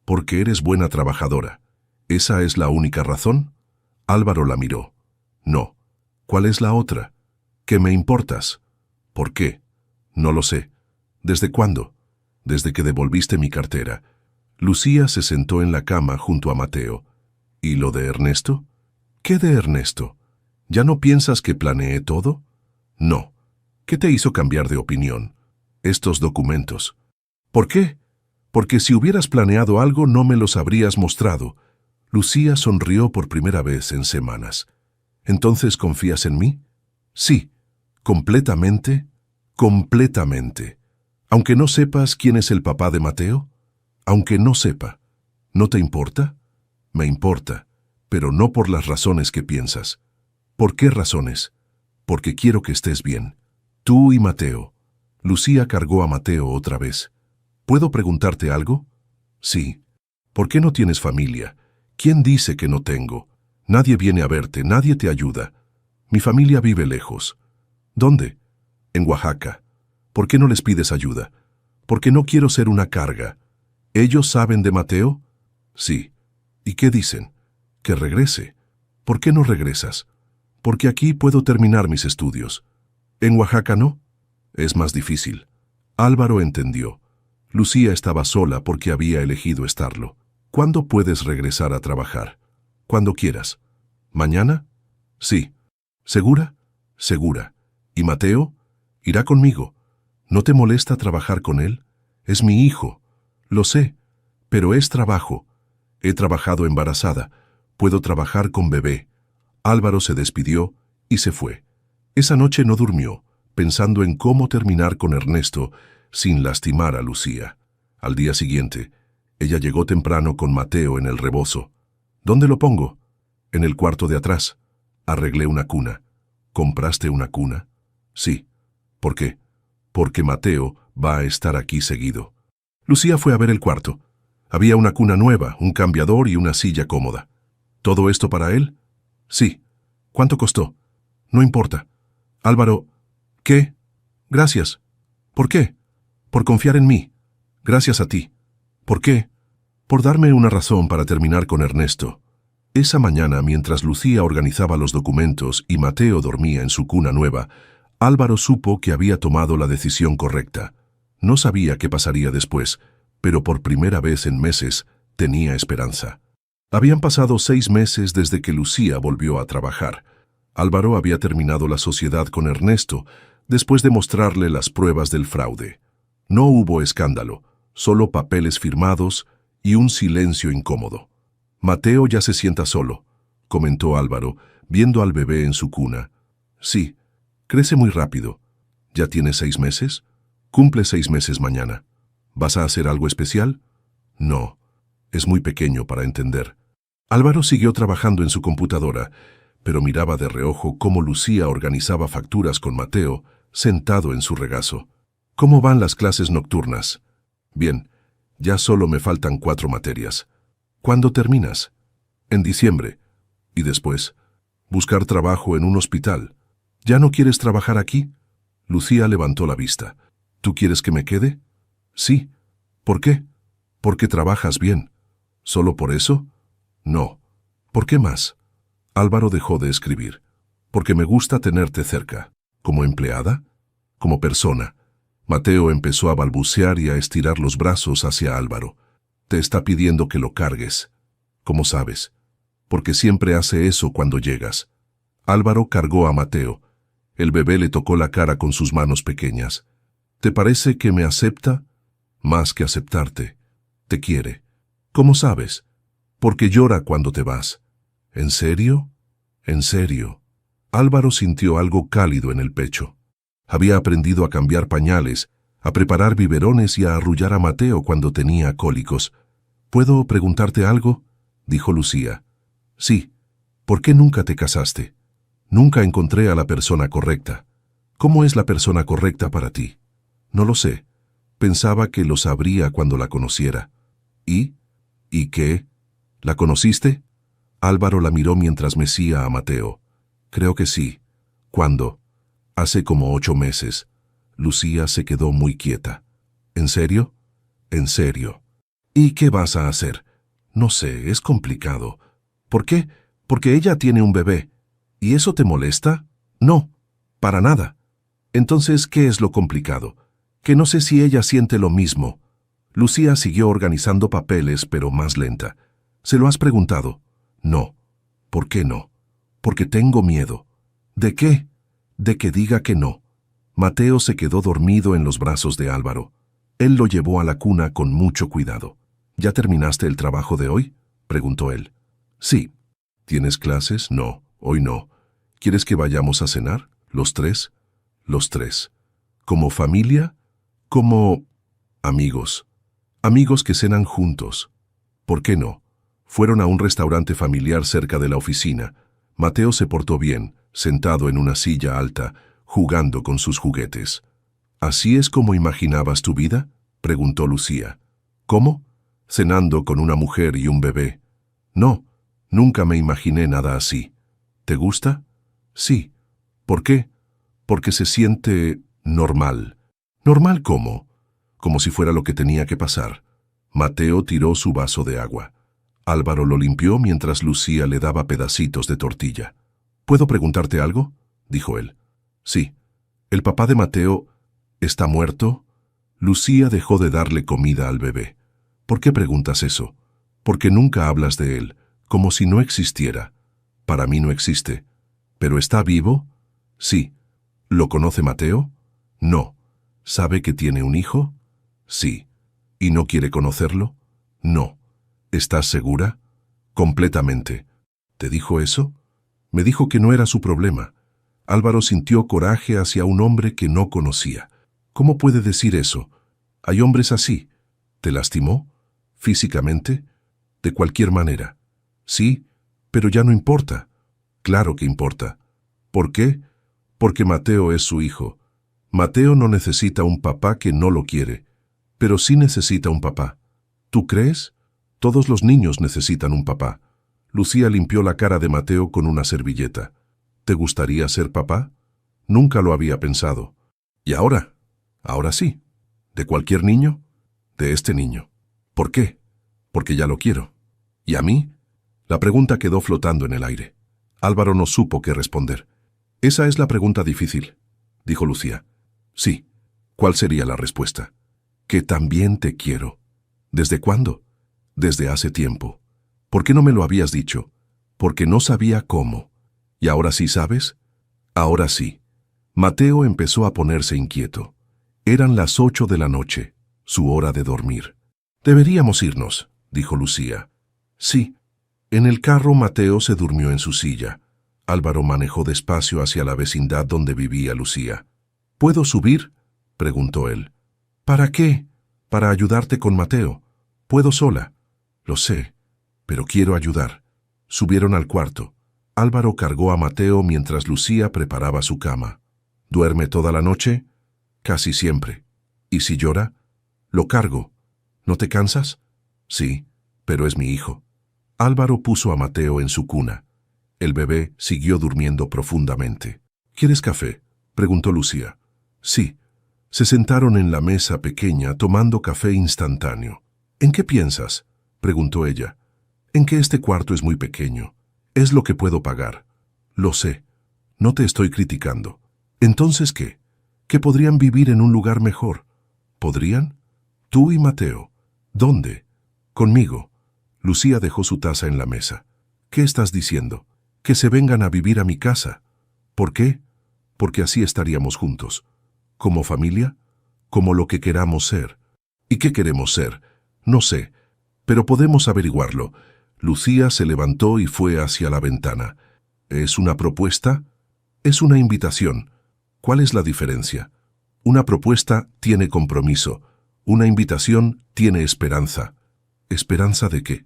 «Porque eres buena trabajadora». ¿Esa es la única razón?» Álvaro la miró. «No». «¿Cuál es la otra?» «Que me importas». «¿Por qué?» «No lo sé». «¿Desde cuándo?» «Desde que devolviste mi cartera». Lucía se sentó en la cama junto a Mateo. ¿Y lo de Ernesto?» «¿Qué de Ernesto? ¿Ya no piensas que planeé todo?» «No». «¿Qué te hizo cambiar de opinión?» «Estos documentos». «¿Por qué?» «Porque si hubieras planeado algo no me los habrías mostrado». Lucía sonrió por primera vez en semanas. «¿Entonces confías en mí?» «Sí». «¿Completamente?» «Completamente». «Aunque no sepas quién es el papá de Mateo?» «Aunque no sepa». ¿No te importa?» «Me importa, pero no por las razones que piensas». ¿Por qué razones? «Porque quiero que estés bien. Tú y Mateo». Lucía cargó a Mateo otra vez. ¿Puedo preguntarte algo?» «Sí». ¿Por qué no tienes familia? ¿Quién dice que no tengo? Nadie viene a verte, nadie te ayuda. Mi familia vive lejos. ¿Dónde? En Oaxaca. ¿Por qué no les pides ayuda? Porque no quiero ser una carga. ¿Ellos saben de Mateo? Sí. ¿Y qué dicen? Que regrese. ¿Por qué no regresas? Porque aquí puedo terminar mis estudios. ¿En Oaxaca no? Es más difícil. Álvaro entendió. Lucía estaba sola porque había elegido estarlo. ¿Cuándo puedes regresar a trabajar? Cuando quieras. ¿Mañana? Sí. ¿Segura? Segura. ¿Y Mateo? Irá conmigo. ¿No te molesta trabajar con él? Es mi hijo. Lo sé, pero es trabajo. He trabajado embarazada. Puedo trabajar con bebé. Álvaro se despidió y se fue. Esa noche no durmió, pensando en cómo terminar con Ernesto sin lastimar a Lucía. Al día siguiente, ella llegó temprano con Mateo en el rebozo. ¿Dónde lo pongo? En el cuarto de atrás. Arreglé una cuna. ¿Compraste una cuna? Sí. ¿Por qué? Porque Mateo va a estar aquí seguido. Lucía fue a ver el cuarto. Había una cuna nueva, un cambiador y una silla cómoda. ¿Todo esto para él? Sí. ¿Cuánto costó? No importa. Álvaro, ¿qué? Gracias. ¿Por qué? Por confiar en mí. Gracias a ti. ¿Por qué? Por darme una razón para terminar con Ernesto. Esa mañana, mientras Lucía organizaba los documentos y Mateo dormía en su cuna nueva, Álvaro supo que había tomado la decisión correcta. No sabía qué pasaría después, pero por primera vez en meses tenía esperanza. Habían pasado 6 meses desde que Lucía volvió a trabajar. Álvaro había terminado la sociedad con Ernesto después de mostrarle las pruebas del fraude. No hubo escándalo, solo papeles firmados y un silencio incómodo. Mateo ya se sienta solo, comentó Álvaro, viendo al bebé en su cuna. Sí, crece muy rápido. ¿Ya tiene 6 meses? Cumple 6 meses mañana. ¿Vas a hacer algo especial? No, es muy pequeño para entender. Álvaro siguió trabajando en su computadora, pero miraba de reojo cómo Lucía organizaba facturas con Mateo, sentado en su regazo. ¿Cómo van las clases nocturnas? Bien, ya solo me faltan 4 materias. ¿Cuándo terminas? En diciembre. ¿Y después? Buscar trabajo en un hospital. ¿Ya no quieres trabajar aquí? Lucía levantó la vista. ¿Tú quieres que me quede? Sí. ¿Por qué? Porque trabajas bien. ¿Solo por eso? No. ¿Por qué más? Álvaro dejó de escribir. Porque me gusta tenerte cerca. ¿Como empleada? Como persona. Mateo empezó a balbucear y a estirar los brazos hacia Álvaro. Te está pidiendo que lo cargues. ¿Cómo sabes? Porque siempre hace eso cuando llegas. Álvaro cargó a Mateo. El bebé le tocó la cara con sus manos pequeñas. ¿Te parece que me acepta? Más que aceptarte. Te quiere. ¿Cómo sabes? Porque llora cuando te vas. ¿En serio? ¿En serio? Álvaro sintió algo cálido en el pecho. Había aprendido a cambiar pañales, a preparar biberones y a arrullar a Mateo cuando tenía cólicos. ¿Puedo preguntarte algo?, dijo Lucía. Sí. ¿Por qué nunca te casaste? Nunca encontré a la persona correcta. ¿Cómo es la persona correcta para ti? No lo sé. Pensaba que lo sabría cuando la conociera. ¿Y? ¿Y qué? ¿La conociste? Álvaro la miró mientras mecía a Mateo. Creo que sí. ¿Cuándo? Hace como 8 meses. Lucía se quedó muy quieta. ¿En serio? En serio. ¿Y qué vas a hacer? No sé, es complicado. ¿Por qué? Porque ella tiene un bebé. ¿Y eso te molesta? No, para nada. Entonces, ¿qué es lo complicado? Que no sé si ella siente lo mismo. Lucía siguió organizando papeles, pero más lenta. ¿Se lo has preguntado? No. ¿Por qué no? Porque tengo miedo. ¿De qué? De que diga que no. Mateo se quedó dormido en los brazos de Álvaro. Él lo llevó a la cuna con mucho cuidado. ¿Ya terminaste el trabajo de hoy?, preguntó él. Sí. ¿Tienes clases? No, hoy no. ¿Quieres que vayamos a cenar? ¿Los 3? Los 3. ¿Como familia? Como amigos. Amigos que cenan juntos. ¿Por qué no? Fueron a un restaurante familiar cerca de la oficina. Mateo se portó bien, sentado en una silla alta, jugando con sus juguetes. ¿Así es como imaginabas tu vida?, preguntó Lucía. ¿Cómo? Cenando con una mujer y un bebé. No, nunca me imaginé nada así. ¿Te gusta? Sí. ¿Por qué? Porque se siente normal. ¿Normal cómo? Como si fuera lo que tenía que pasar. Mateo tiró su vaso de agua. Álvaro lo limpió mientras Lucía le daba pedacitos de tortilla. ¿Puedo preguntarte algo?, dijo él. Sí. ¿El papá de Mateo está muerto? Lucía dejó de darle comida al bebé. ¿Por qué preguntas eso? Porque nunca hablas de él, como si no existiera. Para mí no existe. ¿Pero está vivo? Sí. ¿Lo conoce Mateo? No. ¿Sabe que tiene un hijo? Sí. ¿Y no quiere conocerlo? No. ¿Estás segura? Completamente. ¿Te dijo eso? Me dijo que no era su problema. Álvaro sintió coraje hacia un hombre que no conocía. ¿Cómo puede decir eso? Hay hombres así. ¿Te lastimó? ¿Físicamente? De cualquier manera. Sí, pero ya no importa. Claro que importa. ¿Por qué? Porque Mateo es su hijo. Mateo no necesita un papá que no lo quiere, pero sí necesita un papá. ¿Tú crees? Todos los niños necesitan un papá. Lucía limpió la cara de Mateo con una servilleta. ¿Te gustaría ser papá? Nunca lo había pensado. ¿Y ahora? Ahora sí. ¿De cualquier niño? De este niño. ¿Por qué? Porque ya lo quiero. ¿Y a mí? La pregunta quedó flotando en el aire. Álvaro no supo qué responder. Esa es la pregunta difícil, dijo Lucía. Sí. ¿Cuál sería la respuesta? Que también te quiero. ¿Desde cuándo? Desde hace tiempo. ¿Por qué no me lo habías dicho? Porque no sabía cómo. ¿Y ahora sí sabes? Ahora sí. Mateo empezó a ponerse inquieto. Eran las 8 de la noche, su hora de dormir. Deberíamos irnos, dijo Lucía. Sí. En el carro Mateo se durmió en su silla. Álvaro manejó despacio hacia la vecindad donde vivía Lucía. ¿Puedo subir?, preguntó él. ¿Para qué? Para ayudarte con Mateo. Puedo sola. Lo sé, pero quiero ayudar. Subieron al cuarto. Álvaro cargó a Mateo mientras Lucía preparaba su cama. ¿Duerme toda la noche? Casi siempre. ¿Y si llora? Lo cargo. ¿No te cansas? Sí, pero es mi hijo. Álvaro puso a Mateo en su cuna. El bebé siguió durmiendo profundamente. ¿Quieres café?, preguntó Lucía. Sí. Se sentaron en la mesa pequeña tomando café instantáneo. ¿En qué piensas?, preguntó ella. En que este cuarto es muy pequeño. Es lo que puedo pagar. Lo sé. No te estoy criticando. ¿Entonces qué? Que podrían vivir en un lugar mejor. ¿Podrían? Tú y Mateo. ¿Dónde? Conmigo. Lucía dejó su taza en la mesa. ¿Qué estás diciendo? Que se vengan a vivir a mi casa. ¿Por qué? Porque así estaríamos juntos. ¿Como familia? Como lo que queramos ser. ¿Y qué queremos ser? No sé, pero podemos averiguarlo. Lucía se levantó y fue hacia la ventana. ¿Es una propuesta? Es una invitación. ¿Cuál es la diferencia? Una propuesta tiene compromiso. Una invitación tiene esperanza. ¿Esperanza de qué?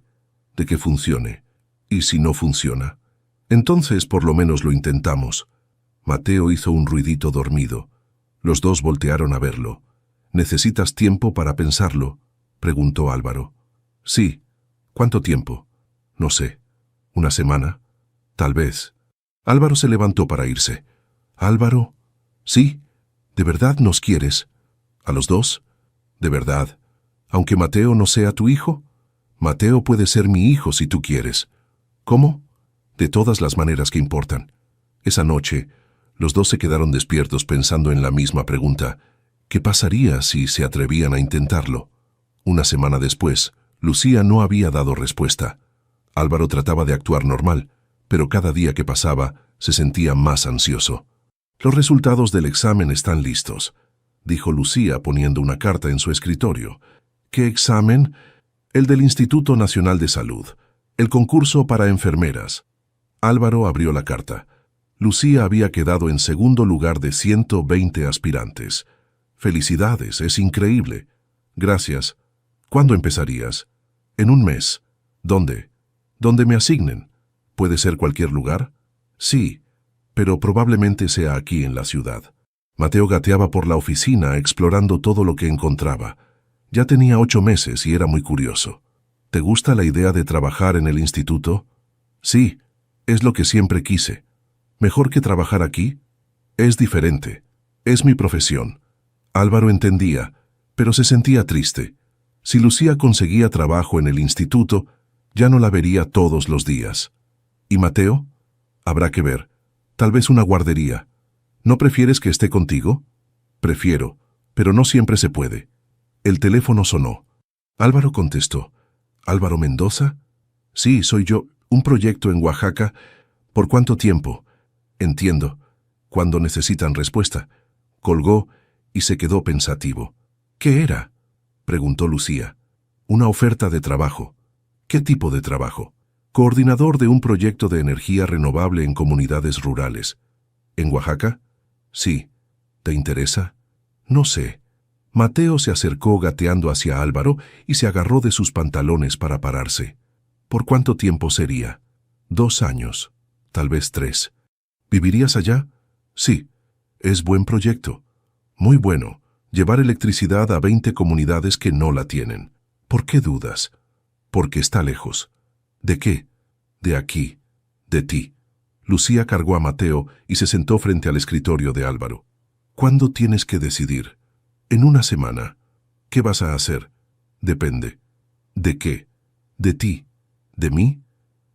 De que funcione. ¿Y si no funciona? Entonces por lo menos lo intentamos. Mateo hizo un ruidito dormido. Los dos voltearon a verlo. ¿Necesitas tiempo para pensarlo?, preguntó Álvaro. Sí. ¿Cuánto tiempo? No sé. ¿Una semana? Tal vez. Álvaro se levantó para irse. ¿Álvaro? Sí. ¿De verdad nos quieres? ¿A los dos? ¿De verdad? ¿Aunque Mateo no sea tu hijo? Mateo puede ser mi hijo si tú quieres. ¿Cómo? De todas las maneras que importan. Esa noche, los dos se quedaron despiertos pensando en la misma pregunta. ¿Qué pasaría si se atrevían a intentarlo? Una semana después, Lucía no había dado respuesta. Álvaro trataba de actuar normal, pero cada día que pasaba se sentía más ansioso. Los resultados del examen están listos, dijo Lucía poniendo una carta en su escritorio. ¿Qué examen? El del Instituto Nacional de Salud. El concurso para enfermeras. Álvaro abrió la carta. Lucía había quedado en segundo lugar de 120 aspirantes. Felicidades, es increíble. Gracias. ¿Cuándo empezarías? En un mes. ¿Dónde? Donde me asignen. ¿Puede ser cualquier lugar? Sí, pero probablemente sea aquí en la ciudad. Mateo gateaba por la oficina explorando todo lo que encontraba. Ya tenía 8 meses y era muy curioso. ¿Te gusta la idea de trabajar en el instituto? Sí, es lo que siempre quise. ¿Mejor que trabajar aquí? Es diferente. Es mi profesión. Álvaro entendía, pero se sentía triste. Si Lucía conseguía trabajo en el instituto, ya no la vería todos los días. ¿Y Mateo? Habrá que ver. Tal vez una guardería. ¿No prefieres que esté contigo? Prefiero, pero no siempre se puede. El teléfono sonó. Álvaro contestó. ¿Álvaro Mendoza? Sí, soy yo. Un proyecto en Oaxaca. ¿Por cuánto tiempo? Entiendo. Cuando necesitan respuesta. Colgó y se quedó pensativo. ¿Qué era?, preguntó Lucía. Una oferta de trabajo. ¿Qué tipo de trabajo? Coordinador de un proyecto de energía renovable en comunidades rurales. ¿En Oaxaca? Sí. ¿Te interesa? No sé. Mateo se acercó gateando hacia Álvaro y se agarró de sus pantalones para pararse. ¿Por cuánto tiempo sería? 2 años. Tal vez 3. ¿Vivirías allá? Sí. Es buen proyecto. Muy bueno. Llevar electricidad a 20 comunidades que no la tienen. ¿Por qué dudas? Porque está lejos. ¿De qué? De aquí. De ti. Lucía cargó a Mateo y se sentó frente al escritorio de Álvaro. ¿Cuándo tienes que decidir? En una semana. ¿Qué vas a hacer? Depende. ¿De qué? De ti. ¿De mí?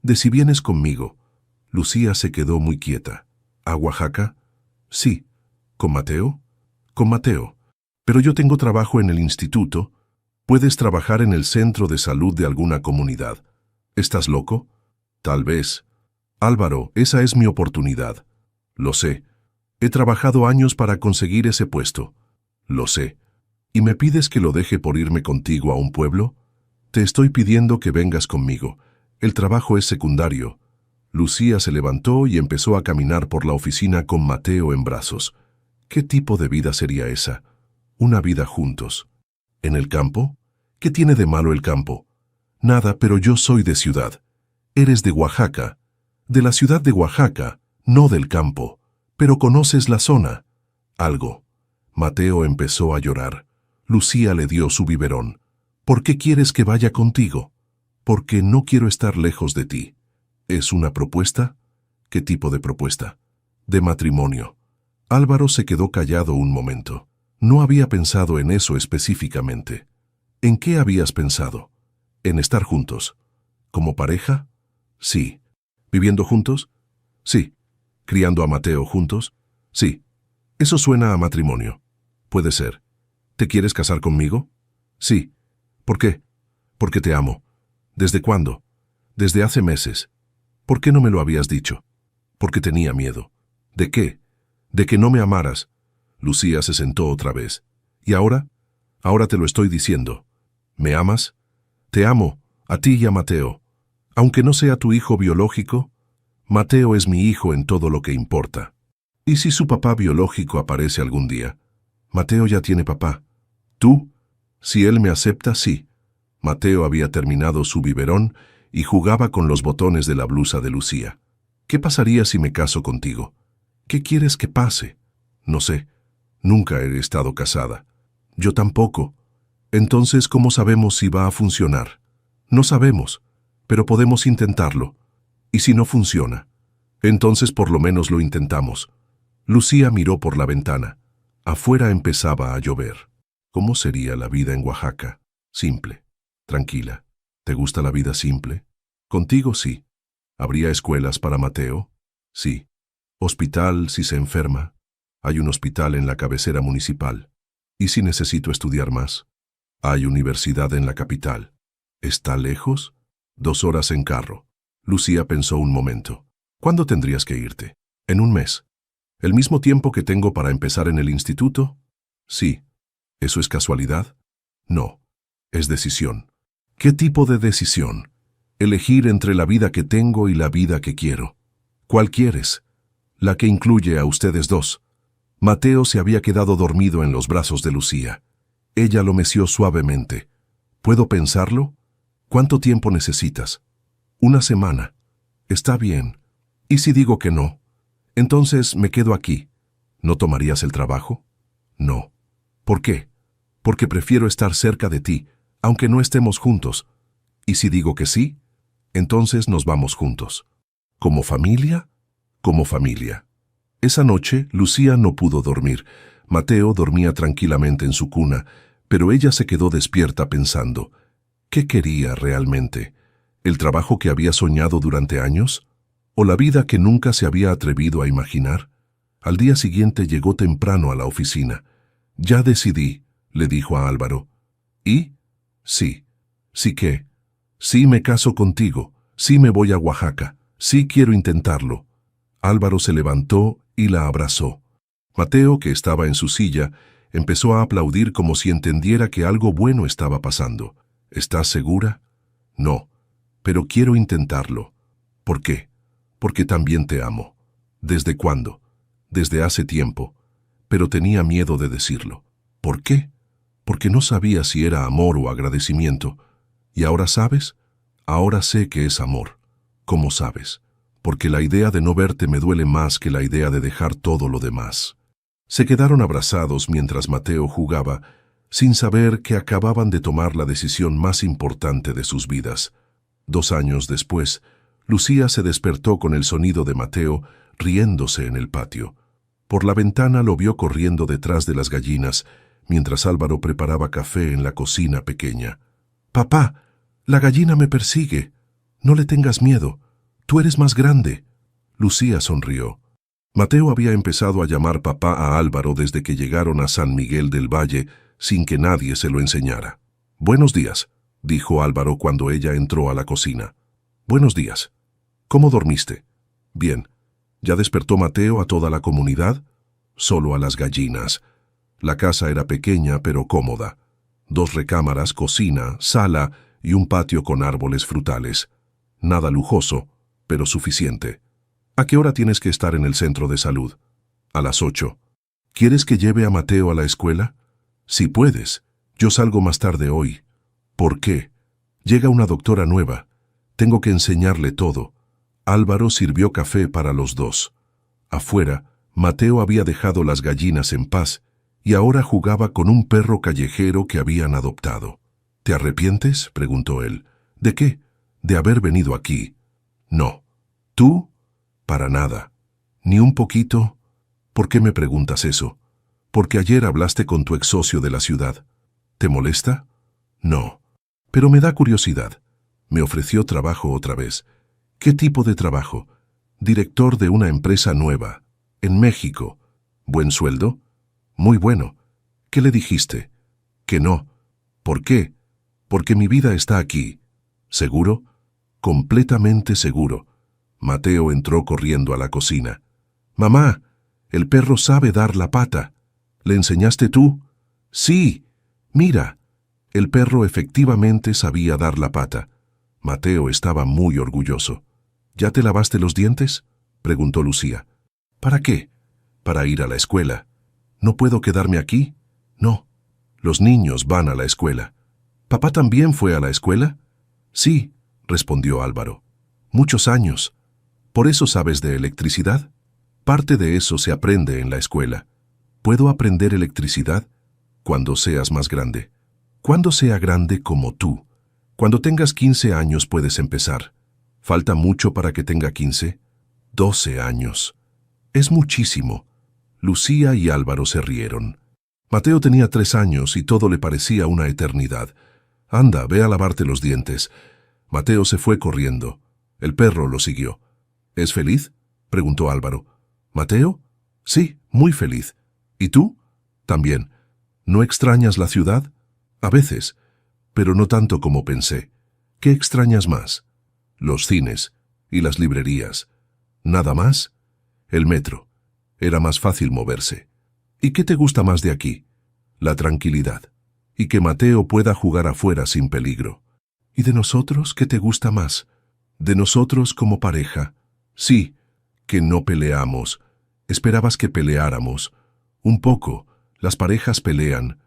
De si vienes conmigo. Lucía se quedó muy quieta. ¿A Oaxaca? Sí. ¿Con Mateo? Con Mateo. Pero yo tengo trabajo en el instituto. Puedes trabajar en el centro de salud de alguna comunidad. ¿Estás loco? Tal vez. Álvaro, esa es mi oportunidad. Lo sé. He trabajado años para conseguir ese puesto. Lo sé. ¿Y me pides que lo deje por irme contigo a un pueblo? Te estoy pidiendo que vengas conmigo. El trabajo es secundario. Lucía se levantó y empezó a caminar por la oficina con Mateo en brazos. ¿Qué tipo de vida sería esa? Una vida juntos. ¿En el campo? ¿Qué tiene de malo el campo? Nada, pero yo soy de ciudad. Eres de Oaxaca. De la ciudad de Oaxaca, no del campo. Pero conoces la zona. Algo. Mateo empezó a llorar. Lucía le dio su biberón. ¿Por qué quieres que vaya contigo? Porque no quiero estar lejos de ti. ¿Es una propuesta? ¿Qué tipo de propuesta? De matrimonio. Álvaro se quedó callado un momento. No había pensado en eso específicamente. ¿En qué habías pensado? ¿En estar juntos? ¿Como pareja? Sí. ¿Viviendo juntos? Sí. ¿Criando a Mateo juntos? Sí. Eso suena a matrimonio. Puede ser. ¿Te quieres casar conmigo? Sí. ¿Por qué? Porque te amo. ¿Desde cuándo? Desde hace meses. ¿Por qué no me lo habías dicho? Porque tenía miedo. ¿De qué? De que no me amaras. Lucía se sentó otra vez. ¿Y ahora? Ahora te lo estoy diciendo. ¿Me amas? Te amo, a ti y a Mateo. Aunque no sea tu hijo biológico, Mateo es mi hijo en todo lo que importa. ¿Y si su papá biológico aparece algún día? Mateo ya tiene papá. ¿Tú? Si él me acepta, sí. Mateo había terminado su biberón y jugaba con los botones de la blusa de Lucía. ¿Qué pasaría si me caso contigo? ¿Qué quieres que pase? No sé. Nunca he estado casada. Yo tampoco. Entonces, ¿cómo sabemos si va a funcionar? No sabemos, pero podemos intentarlo. ¿Y si no funciona? Entonces por lo menos lo intentamos. Lucía miró por la ventana. Afuera empezaba a llover. ¿Cómo sería la vida en Oaxaca? Simple. Tranquila. ¿Te gusta la vida simple? Contigo sí. ¿Habría escuelas para Mateo? Sí. ¿Hospital si se enferma? Hay un hospital en la cabecera municipal. ¿Y si necesito estudiar más? Hay universidad en la capital. ¿Está lejos? 2 horas en carro. Lucía pensó un momento. ¿Cuándo tendrías que irte? En un mes. ¿El mismo tiempo que tengo para empezar en el instituto? Sí. ¿Eso es casualidad? No. Es decisión. ¿Qué tipo de decisión? Elegir entre la vida que tengo y la vida que quiero. ¿Cuál quieres? La que incluye a ustedes dos. Mateo se había quedado dormido en los brazos de Lucía. Ella lo meció suavemente. ¿Puedo pensarlo? ¿Cuánto tiempo necesitas? 1 semana. Está bien. ¿Y si digo que no? Entonces me quedo aquí. ¿No tomarías el trabajo? No. ¿Por qué? Porque prefiero estar cerca de ti, aunque no estemos juntos. ¿Y si digo que sí? Entonces nos vamos juntos. ¿Como familia? Como familia. Esa noche, Lucía no pudo dormir. Mateo dormía tranquilamente en su cuna, pero ella se quedó despierta pensando, ¿qué quería realmente? ¿El trabajo que había soñado durante años? ¿O la vida que nunca se había atrevido a imaginar? Al día siguiente llegó temprano a la oficina. Ya decidí, le dijo a Álvaro. ¿Y? Sí. ¿Sí qué? Sí me caso contigo. Sí me voy a Oaxaca. Sí quiero intentarlo. Álvaro se levantó y la abrazó. Mateo, que estaba en su silla, empezó a aplaudir como si entendiera que algo bueno estaba pasando. ¿Estás segura? No, pero quiero intentarlo. ¿Por qué? Porque también te amo. ¿Desde cuándo? Desde hace tiempo. Pero tenía miedo de decirlo. ¿Por qué? Porque no sabía si era amor o agradecimiento. ¿Y ahora sabes? Ahora sé que es amor. ¿Cómo sabes? Porque la idea de no verte me duele más que la idea de dejar todo lo demás. Se quedaron abrazados mientras Mateo jugaba, sin saber que acababan de tomar la decisión más importante de sus vidas. 2 años después, Lucía se despertó con el sonido de Mateo riéndose en el patio. Por la ventana lo vio corriendo detrás de las gallinas, mientras Álvaro preparaba café en la cocina pequeña. «Papá, La gallina me persigue. No le tengas miedo. Tú eres más grande. Lucía sonrió. Mateo había empezado a llamar papá a Álvaro desde que llegaron a San Miguel del Valle sin que nadie se lo enseñara. Buenos días, dijo Álvaro cuando ella entró a la cocina. Buenos días. ¿Cómo dormiste? Bien. ¿Ya despertó Mateo a toda la comunidad? Solo a las gallinas. La casa era pequeña pero cómoda. 2 recámaras, cocina, sala y un patio con árboles frutales. Nada lujoso, pero suficiente. ¿A qué hora tienes que estar en el centro de salud? A las 8. ¿Quieres que lleve a Mateo a la escuela? Si puedes. Yo salgo más tarde hoy. ¿Por qué? Llega una doctora nueva. Tengo que enseñarle todo. Álvaro sirvió café para los dos. Afuera, Mateo había dejado las gallinas en paz y ahora jugaba con un perro callejero que habían adoptado. ¿Te arrepientes?, preguntó él. ¿De qué? ¿De haber venido aquí? No. ¿Tú? Para nada. ¿Ni un poquito? ¿Por qué me preguntas eso? Porque ayer hablaste con tu ex socio de la ciudad. ¿Te molesta? No. Pero me da curiosidad. Me ofreció trabajo otra vez. ¿Qué tipo de trabajo? Director de una empresa nueva. En México. ¿Buen sueldo? Muy bueno. ¿Qué le dijiste? Que no. ¿Por qué? Porque mi vida está aquí. ¿Seguro? Completamente seguro. Mateo entró corriendo a la cocina. Mamá, el perro sabe dar la pata. ¿Le enseñaste tú? Sí. Mira. El perro efectivamente sabía dar la pata. Mateo estaba muy orgulloso. ¿Ya te lavaste los dientes?, preguntó Lucía. ¿Para qué? Para ir a la escuela. ¿No puedo quedarme aquí? No. Los niños van a la escuela. ¿Papá también fue a la escuela? Sí, respondió Álvaro. Muchos años. ¿Por eso sabes de electricidad? Parte de eso se aprende en la escuela. ¿Puedo aprender electricidad? Cuando seas más grande. Cuando sea grande como tú. Cuando tengas 15 años puedes empezar. ¿Falta mucho para que tenga 15? 12 años. Es muchísimo. Lucía y Álvaro se rieron. Mateo tenía 3 años y todo le parecía una eternidad. Anda, ve a lavarte los dientes. Mateo se fue corriendo. El perro lo siguió. ¿Es feliz?, preguntó Álvaro. ¿Mateo? Sí, muy feliz. ¿Y tú? También. ¿No extrañas la ciudad? A veces, pero no tanto como pensé. ¿Qué extrañas más? Los cines y las librerías. ¿Nada más? El metro. Era más fácil moverse. ¿Y qué te gusta más de aquí? La tranquilidad. Y que Mateo pueda jugar afuera sin peligro. ¿Y de nosotros qué te gusta más? De nosotros como pareja. Sí, que no peleamos. Esperabas que peleáramos. Un poco. Las parejas pelean.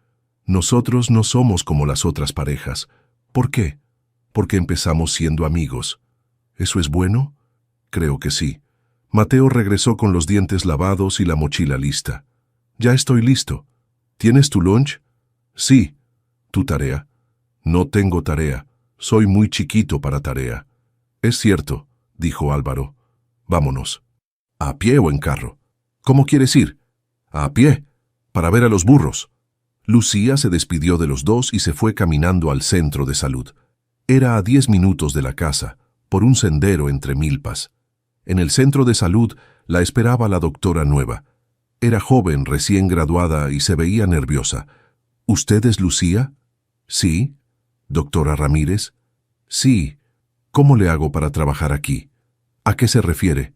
Nosotros no somos como las otras parejas. ¿Por qué? Porque empezamos siendo amigos. ¿Eso es bueno? Creo que sí. Mateo regresó con los dientes lavados y la mochila lista. Ya estoy listo. ¿Tienes tu lunch? Sí. ¿Tu tarea? No tengo tarea. Soy muy chiquito para tarea. Es cierto, dijo Álvaro. Vámonos. ¿A pie o en carro? ¿Cómo quieres ir? A pie, para ver a los burros. Lucía se despidió de los dos y se fue caminando al centro de salud. Era a 10 minutos de la casa, por un sendero entre milpas. En el centro de salud la esperaba la doctora nueva. Era joven, recién graduada y se veía nerviosa. ¿Usted es Lucía? Sí. ¿Doctora Ramírez? Sí. ¿Cómo le hago para trabajar aquí? ¿A qué se refiere?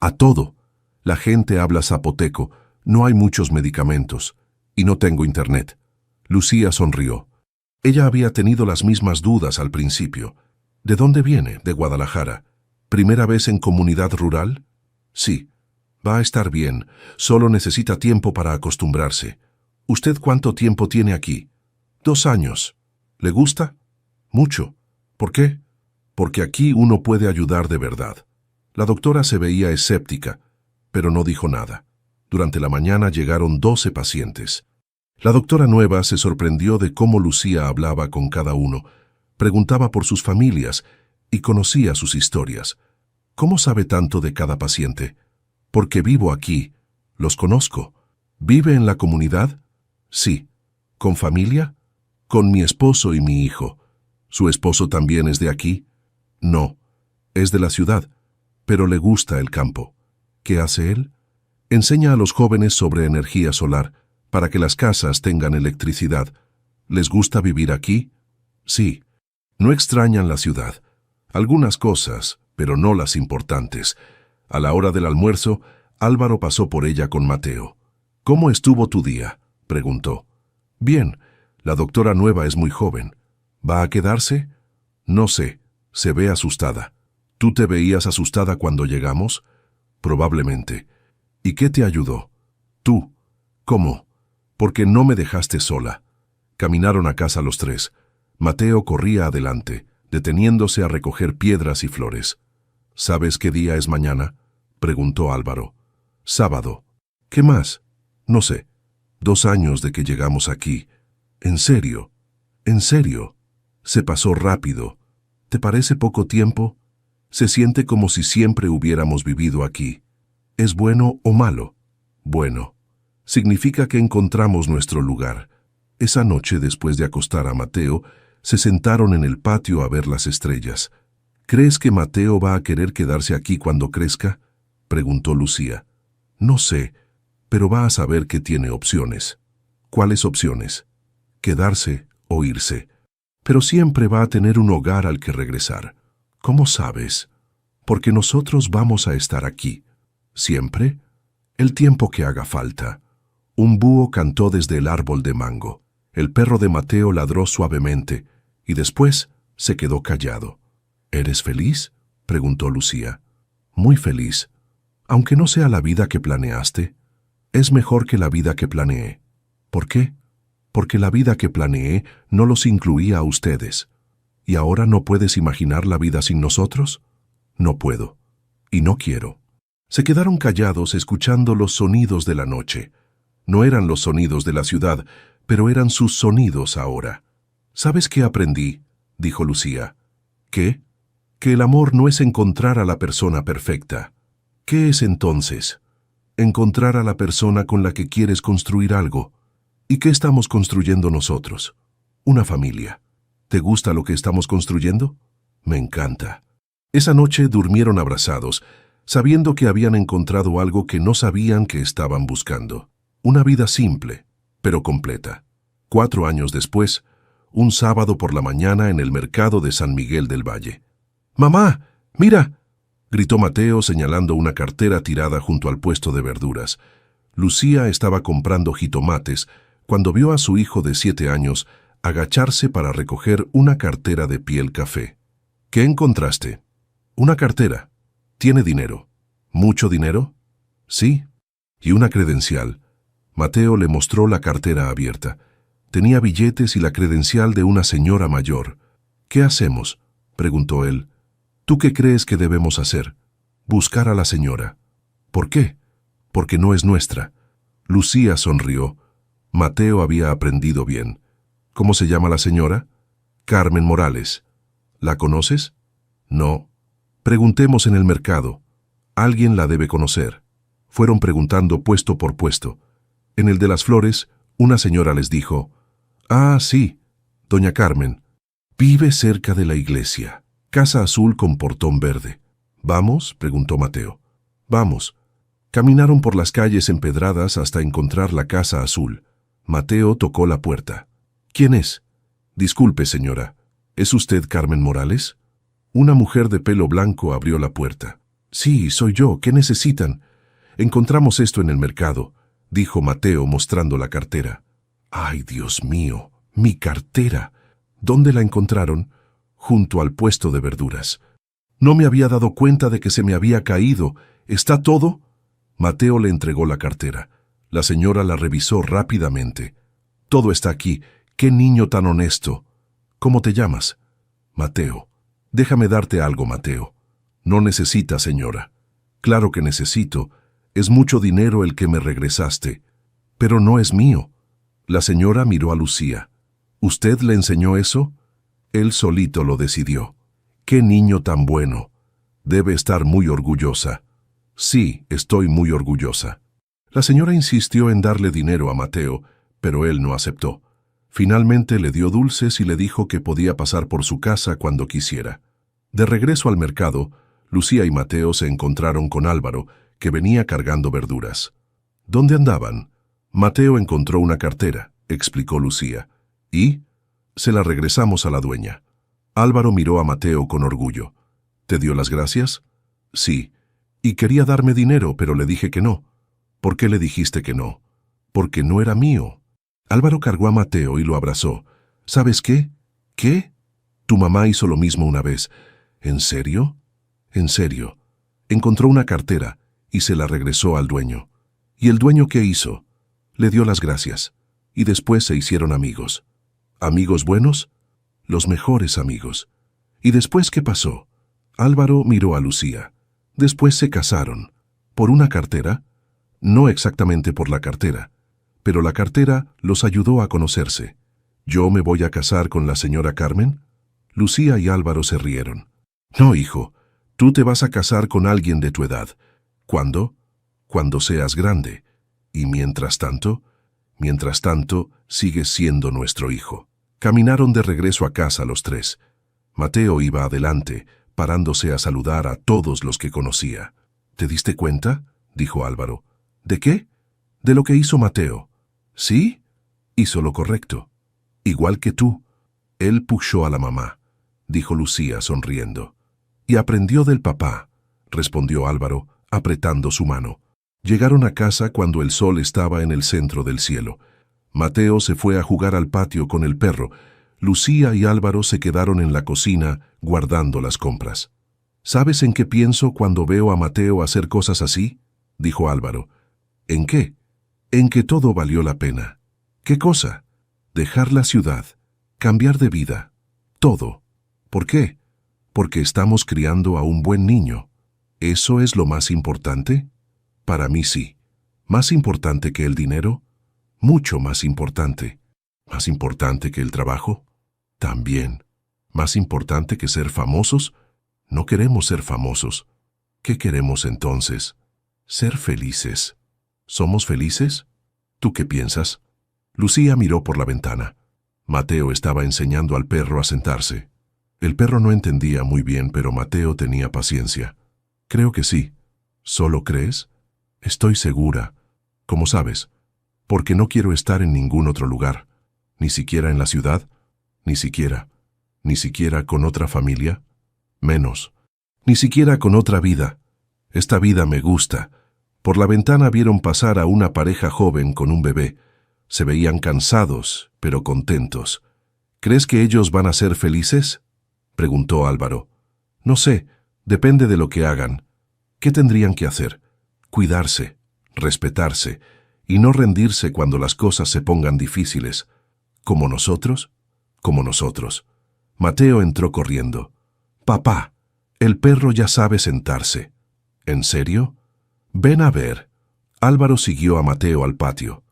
A todo. La gente habla zapoteco, no hay muchos medicamentos, y no tengo internet. Lucía sonrió. Ella había tenido las mismas dudas al principio. ¿De dónde viene? De Guadalajara. ¿Primera vez en comunidad rural? Sí. Va a estar bien, solo necesita tiempo para acostumbrarse. ¿Usted cuánto tiempo tiene aquí? 2 años. ¿Le gusta? Mucho. ¿Por qué? Porque aquí uno puede ayudar de verdad. La doctora se veía escéptica, pero no dijo nada. Durante la mañana llegaron 12 pacientes. La doctora nueva se sorprendió de cómo Lucía hablaba con cada uno, preguntaba por sus familias y conocía sus historias. ¿Cómo sabe tanto de cada paciente? Porque vivo aquí, los conozco. ¿Vive en la comunidad? Sí. ¿Con familia? Con mi esposo y mi hijo. ¿Su esposo también es de aquí? No, es de la ciudad, pero le gusta el campo. ¿Qué hace él? Enseña a los jóvenes sobre energía solar, para que las casas tengan electricidad. ¿Les gusta vivir aquí? Sí. No extrañan la ciudad. Algunas cosas, pero no las importantes. A la hora del almuerzo, Álvaro pasó por ella con Mateo. «¿Cómo estuvo tu día?», preguntó. «Bien, la doctora nueva es muy joven. ¿Va a quedarse?». «No sé, se ve asustada». «¿Tú te veías asustada cuando llegamos?». «Probablemente». «¿Y qué te ayudó?». «Tú». «¿Cómo?». «Porque no me dejaste sola». Caminaron a casa los tres. Mateo corría adelante, deteniéndose a recoger piedras y flores. «¿Sabes qué día es mañana?», preguntó Álvaro. «Sábado». «¿Qué más?». «No sé. 2 años de que llegamos aquí». «¿En serio? ¿En serio?». «Se pasó rápido. ¿Te parece poco tiempo?». «Se siente como si siempre hubiéramos vivido aquí». «¿Es bueno o malo?». «Bueno. Significa que encontramos nuestro lugar». Esa noche, después de acostar a Mateo, se sentaron en el patio a ver las estrellas. «¿Crees que Mateo va a querer quedarse aquí cuando crezca?», preguntó Lucía. «No sé, pero va a saber que tiene opciones». «¿Cuáles opciones?». «Quedarse o irse. Pero siempre va a tener un hogar al que regresar». «¿Cómo sabes?». «Porque nosotros vamos a estar aquí». «¿Siempre?». «El tiempo que haga falta». Un búho cantó desde el árbol de mango. El perro de Mateo ladró suavemente y después se quedó callado. «¿Eres feliz?», preguntó Lucía. «Muy feliz. Aunque no sea la vida que planeaste, es mejor que la vida que planeé». «¿Por qué?». «Porque la vida que planeé no los incluía a ustedes». «¿Y ahora no puedes imaginar la vida sin nosotros?». «No puedo. Y no quiero». Se quedaron callados escuchando los sonidos de la noche. No eran los sonidos de la ciudad, pero eran sus sonidos ahora. «¿Sabes qué aprendí?», dijo Lucía. «¿Qué?». «Que el amor no es encontrar a la persona perfecta». «¿Qué es entonces?». «Encontrar a la persona con la que quieres construir algo». «¿Y qué estamos construyendo nosotros?». «Una familia». «¿Te gusta lo que estamos construyendo?». «Me encanta». Esa noche durmieron abrazados, sabiendo que habían encontrado algo que no sabían que estaban buscando. Una vida simple, pero completa. 4 años después, un sábado por la mañana en el mercado de San Miguel del Valle. «¡Mamá, mira!», gritó Mateo señalando una cartera tirada junto al puesto de verduras. Lucía estaba comprando jitomates cuando vio a su hijo de 7 años agacharse para recoger una cartera de piel café. «¿Qué encontraste?». «Una cartera. ¿Tiene dinero?». «¿Mucho dinero?». «Sí». «¿Y una credencial?». Mateo le mostró la cartera abierta. Tenía billetes y la credencial de una señora mayor. «¿Qué hacemos?», preguntó él. «¿Tú qué crees que debemos hacer?». «Buscar a la señora». «¿Por qué?». «Porque no es nuestra». Lucía sonrió. Mateo había aprendido bien. «¿Cómo se llama la señora?». «Carmen Morales». «¿La conoces?». «No». «Preguntemos en el mercado. Alguien la debe conocer». Fueron preguntando puesto por puesto. En el de las flores, una señora les dijo: «Ah, sí, doña Carmen. Vive cerca de la iglesia. Casa azul con portón verde». «¿Vamos?», preguntó Mateo. «Vamos». Caminaron por las calles empedradas hasta encontrar la casa azul. Mateo tocó la puerta. «¿Quién es?». «Disculpe, señora. ¿Es usted Carmen Morales?». Una mujer de pelo blanco abrió la puerta. «Sí, soy yo. ¿Qué necesitan?». «Encontramos esto en el mercado», dijo Mateo mostrando la cartera. «Ay, Dios mío, mi cartera». «¿Dónde la encontraron?». «Junto al puesto de verduras». «No me había dado cuenta de que se me había caído. ¿Está todo?». Mateo le entregó la cartera. La señora la revisó rápidamente. «Todo está aquí. ¡Qué niño tan honesto!». «¿Cómo te llamas?». «Mateo». «Déjame darte algo, Mateo». «No necesita, señora». «Claro que necesito. Es mucho dinero el que me regresaste». «Pero no es mío». La señora miró a Lucía. «¿Usted le enseñó eso?». Él solito lo decidió. «Qué niño tan bueno. Debe estar muy orgullosa». «Sí, estoy muy orgullosa». La señora insistió en darle dinero a Mateo, pero él no aceptó. Finalmente le dio dulces y le dijo que podía pasar por su casa cuando quisiera. De regreso al mercado, Lucía y Mateo se encontraron con Álvaro, que venía cargando verduras. ¿Dónde andaban? Mateo encontró una cartera, explicó Lucía. ¿Y? Se la regresamos a la dueña. Álvaro miró a Mateo con orgullo. ¿Te dio las gracias? Sí. Y quería darme dinero, pero le dije que no. ¿Por qué le dijiste que no? Porque no era mío. Álvaro cargó a Mateo y lo abrazó. ¿Sabes qué? ¿Qué? Tu mamá hizo lo mismo una vez. ¿En serio? En serio. Encontró una cartera y se la regresó al dueño. ¿Y el dueño qué hizo? Le dio las gracias. Y después se hicieron amigos. ¿Amigos buenos? Los mejores amigos. ¿Y después qué pasó? Álvaro miró a Lucía. Después se casaron. ¿Por una cartera? No exactamente por la cartera, pero la cartera los ayudó a conocerse. ¿Yo me voy a casar con la señora Carmen? Lucía y Álvaro se rieron. No, hijo, tú te vas a casar con alguien de tu edad. ¿Cuándo? Cuando seas grande. Y mientras tanto, sigues siendo nuestro hijo. Caminaron de regreso a casa los tres. Mateo iba adelante, parándose a saludar a todos los que conocía. ¿Te diste cuenta?, dijo Álvaro. ¿De qué? De lo que hizo Mateo. ¿Sí? Hizo lo correcto. Igual que tú. Él pushó a la mamá, dijo Lucía sonriendo. Y aprendió del papá, respondió Álvaro, apretando su mano. Llegaron a casa cuando el sol estaba en el centro del cielo. Mateo se fue a jugar al patio con el perro. Lucía y Álvaro se quedaron en la cocina guardando las compras. ¿Sabes en qué pienso cuando veo a Mateo hacer cosas así?, dijo Álvaro. ¿En qué? En que todo valió la pena. ¿Qué cosa? Dejar la ciudad, cambiar de vida, todo. ¿Por qué? Porque estamos criando a un buen niño. ¿Eso es lo más importante? Para mí sí. ¿Más importante que el dinero? Mucho más importante. ¿Más importante que el trabajo? También. ¿Más importante que ser famosos? No queremos ser famosos. ¿Qué queremos entonces? Ser felices. ¿Somos felices? ¿Tú qué piensas? Lucía miró por la ventana. Mateo estaba enseñando al perro a sentarse. El perro no entendía muy bien, pero Mateo tenía paciencia. Creo que sí. ¿Solo crees? Estoy segura. ¿Cómo sabes? Porque no quiero estar en ningún otro lugar. Ni siquiera en la ciudad. Ni siquiera. Ni siquiera con otra familia. Menos. Ni siquiera con otra vida. Esta vida me gusta. Por la ventana vieron pasar a una pareja joven con un bebé. Se veían cansados, pero contentos. ¿Crees que ellos van a ser felices?, preguntó Álvaro. No sé, depende de lo que hagan. ¿Qué tendrían que hacer? Cuidarse, respetarse, y no rendirse cuando las cosas se pongan difíciles. ¿Como nosotros? Como nosotros. Mateo entró corriendo. Papá, el perro ya sabe sentarse. ¿En serio? Ven a ver. Álvaro siguió a Mateo al patio.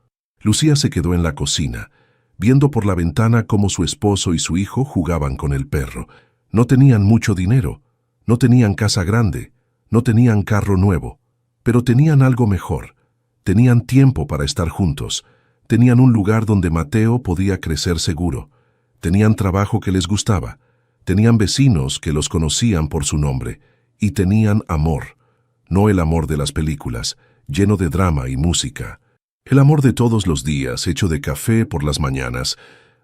Lucía se quedó en la cocina, viendo por la ventana cómo su esposo y su hijo jugaban con el perro. No tenían mucho dinero, no tenían casa grande, no tenían carro nuevo, pero tenían algo mejor. Tenían tiempo para estar juntos, tenían un lugar donde Mateo podía crecer seguro, tenían trabajo que les gustaba, tenían vecinos que los conocían por su nombre, y tenían amor. No el amor de las películas, lleno de drama y música. El amor de todos los días, hecho de café por las mañanas,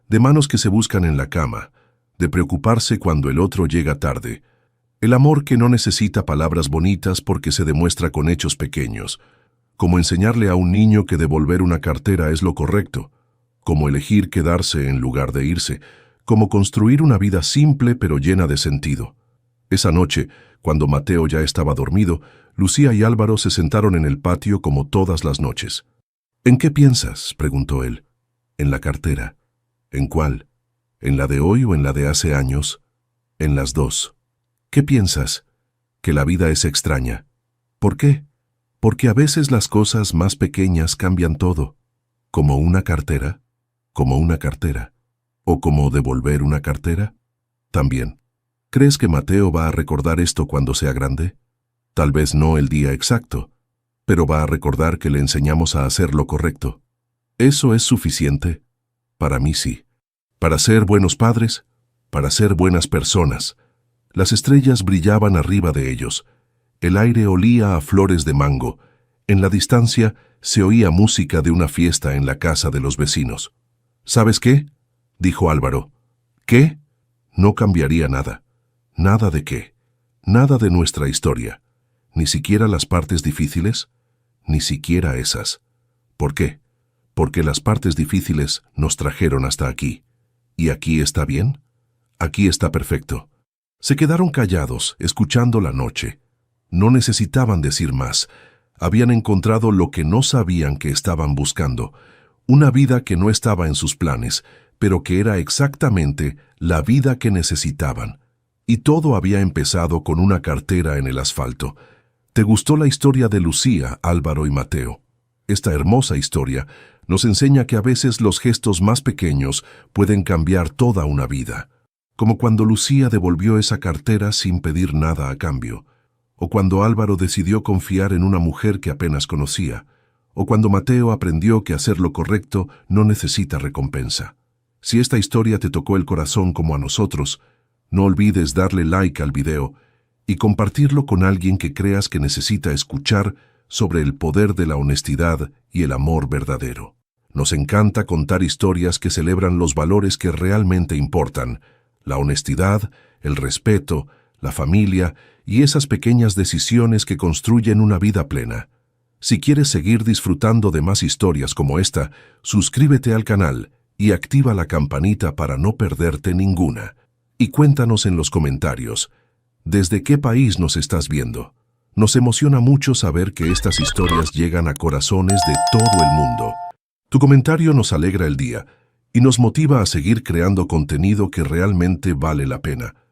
de manos que se buscan en la cama, de preocuparse cuando el otro llega tarde. El amor que no necesita palabras bonitas porque se demuestra con hechos pequeños, como enseñarle a un niño que devolver una cartera es lo correcto, como elegir quedarse en lugar de irse, como construir una vida simple pero llena de sentido. Esa noche, cuando Mateo ya estaba dormido, Lucía y Álvaro se sentaron en el patio como todas las noches. ¿En qué piensas?, preguntó él. En la cartera. ¿En cuál? ¿En la de hoy o en la de hace años? En las dos. ¿Qué piensas? Que la vida es extraña. ¿Por qué? Porque a veces las cosas más pequeñas cambian todo. ¿Como una cartera? ¿Como una cartera? ¿O como devolver una cartera? También. ¿Crees que Mateo va a recordar esto cuando sea grande? Tal vez no el día exacto, pero va a recordar que le enseñamos a hacer lo correcto. ¿Eso es suficiente? Para mí sí. Para ser buenos padres, para ser buenas personas. Las estrellas brillaban arriba de ellos. El aire olía a flores de mango. En la distancia se oía música de una fiesta en la casa de los vecinos. ¿Sabes qué?, dijo Álvaro. ¿Qué? No cambiaría nada. ¿Nada de qué? Nada de nuestra historia. ¿Ni siquiera las partes difíciles? Ni siquiera esas. ¿Por qué? Porque las partes difíciles nos trajeron hasta aquí. ¿Y aquí está bien? Aquí está perfecto. Se quedaron callados, escuchando la noche. No necesitaban decir más. Habían encontrado lo que no sabían que estaban buscando. Una vida que no estaba en sus planes, pero que era exactamente la vida que necesitaban. Y todo había empezado con una cartera en el asfalto. ¿Te gustó la historia de Lucía, Álvaro y Mateo? Esta hermosa historia nos enseña que a veces los gestos más pequeños pueden cambiar toda una vida. Como cuando Lucía devolvió esa cartera sin pedir nada a cambio. O cuando Álvaro decidió confiar en una mujer que apenas conocía. O cuando Mateo aprendió que hacer lo correcto no necesita recompensa. Si esta historia te tocó el corazón como a nosotros, no olvides darle like al video y compartirlo con alguien que creas que necesita escuchar sobre el poder de la honestidad y el amor verdadero. Nos encanta contar historias que celebran los valores que realmente importan: la honestidad, el respeto, la familia y esas pequeñas decisiones que construyen una vida plena. Si quieres seguir disfrutando de más historias como esta, suscríbete al canal y activa la campanita para no perderte ninguna. Y cuéntanos en los comentarios, ¿desde qué país nos estás viendo? Nos emociona mucho saber que estas historias llegan a corazones de todo el mundo. Tu comentario nos alegra el día y nos motiva a seguir creando contenido que realmente vale la pena.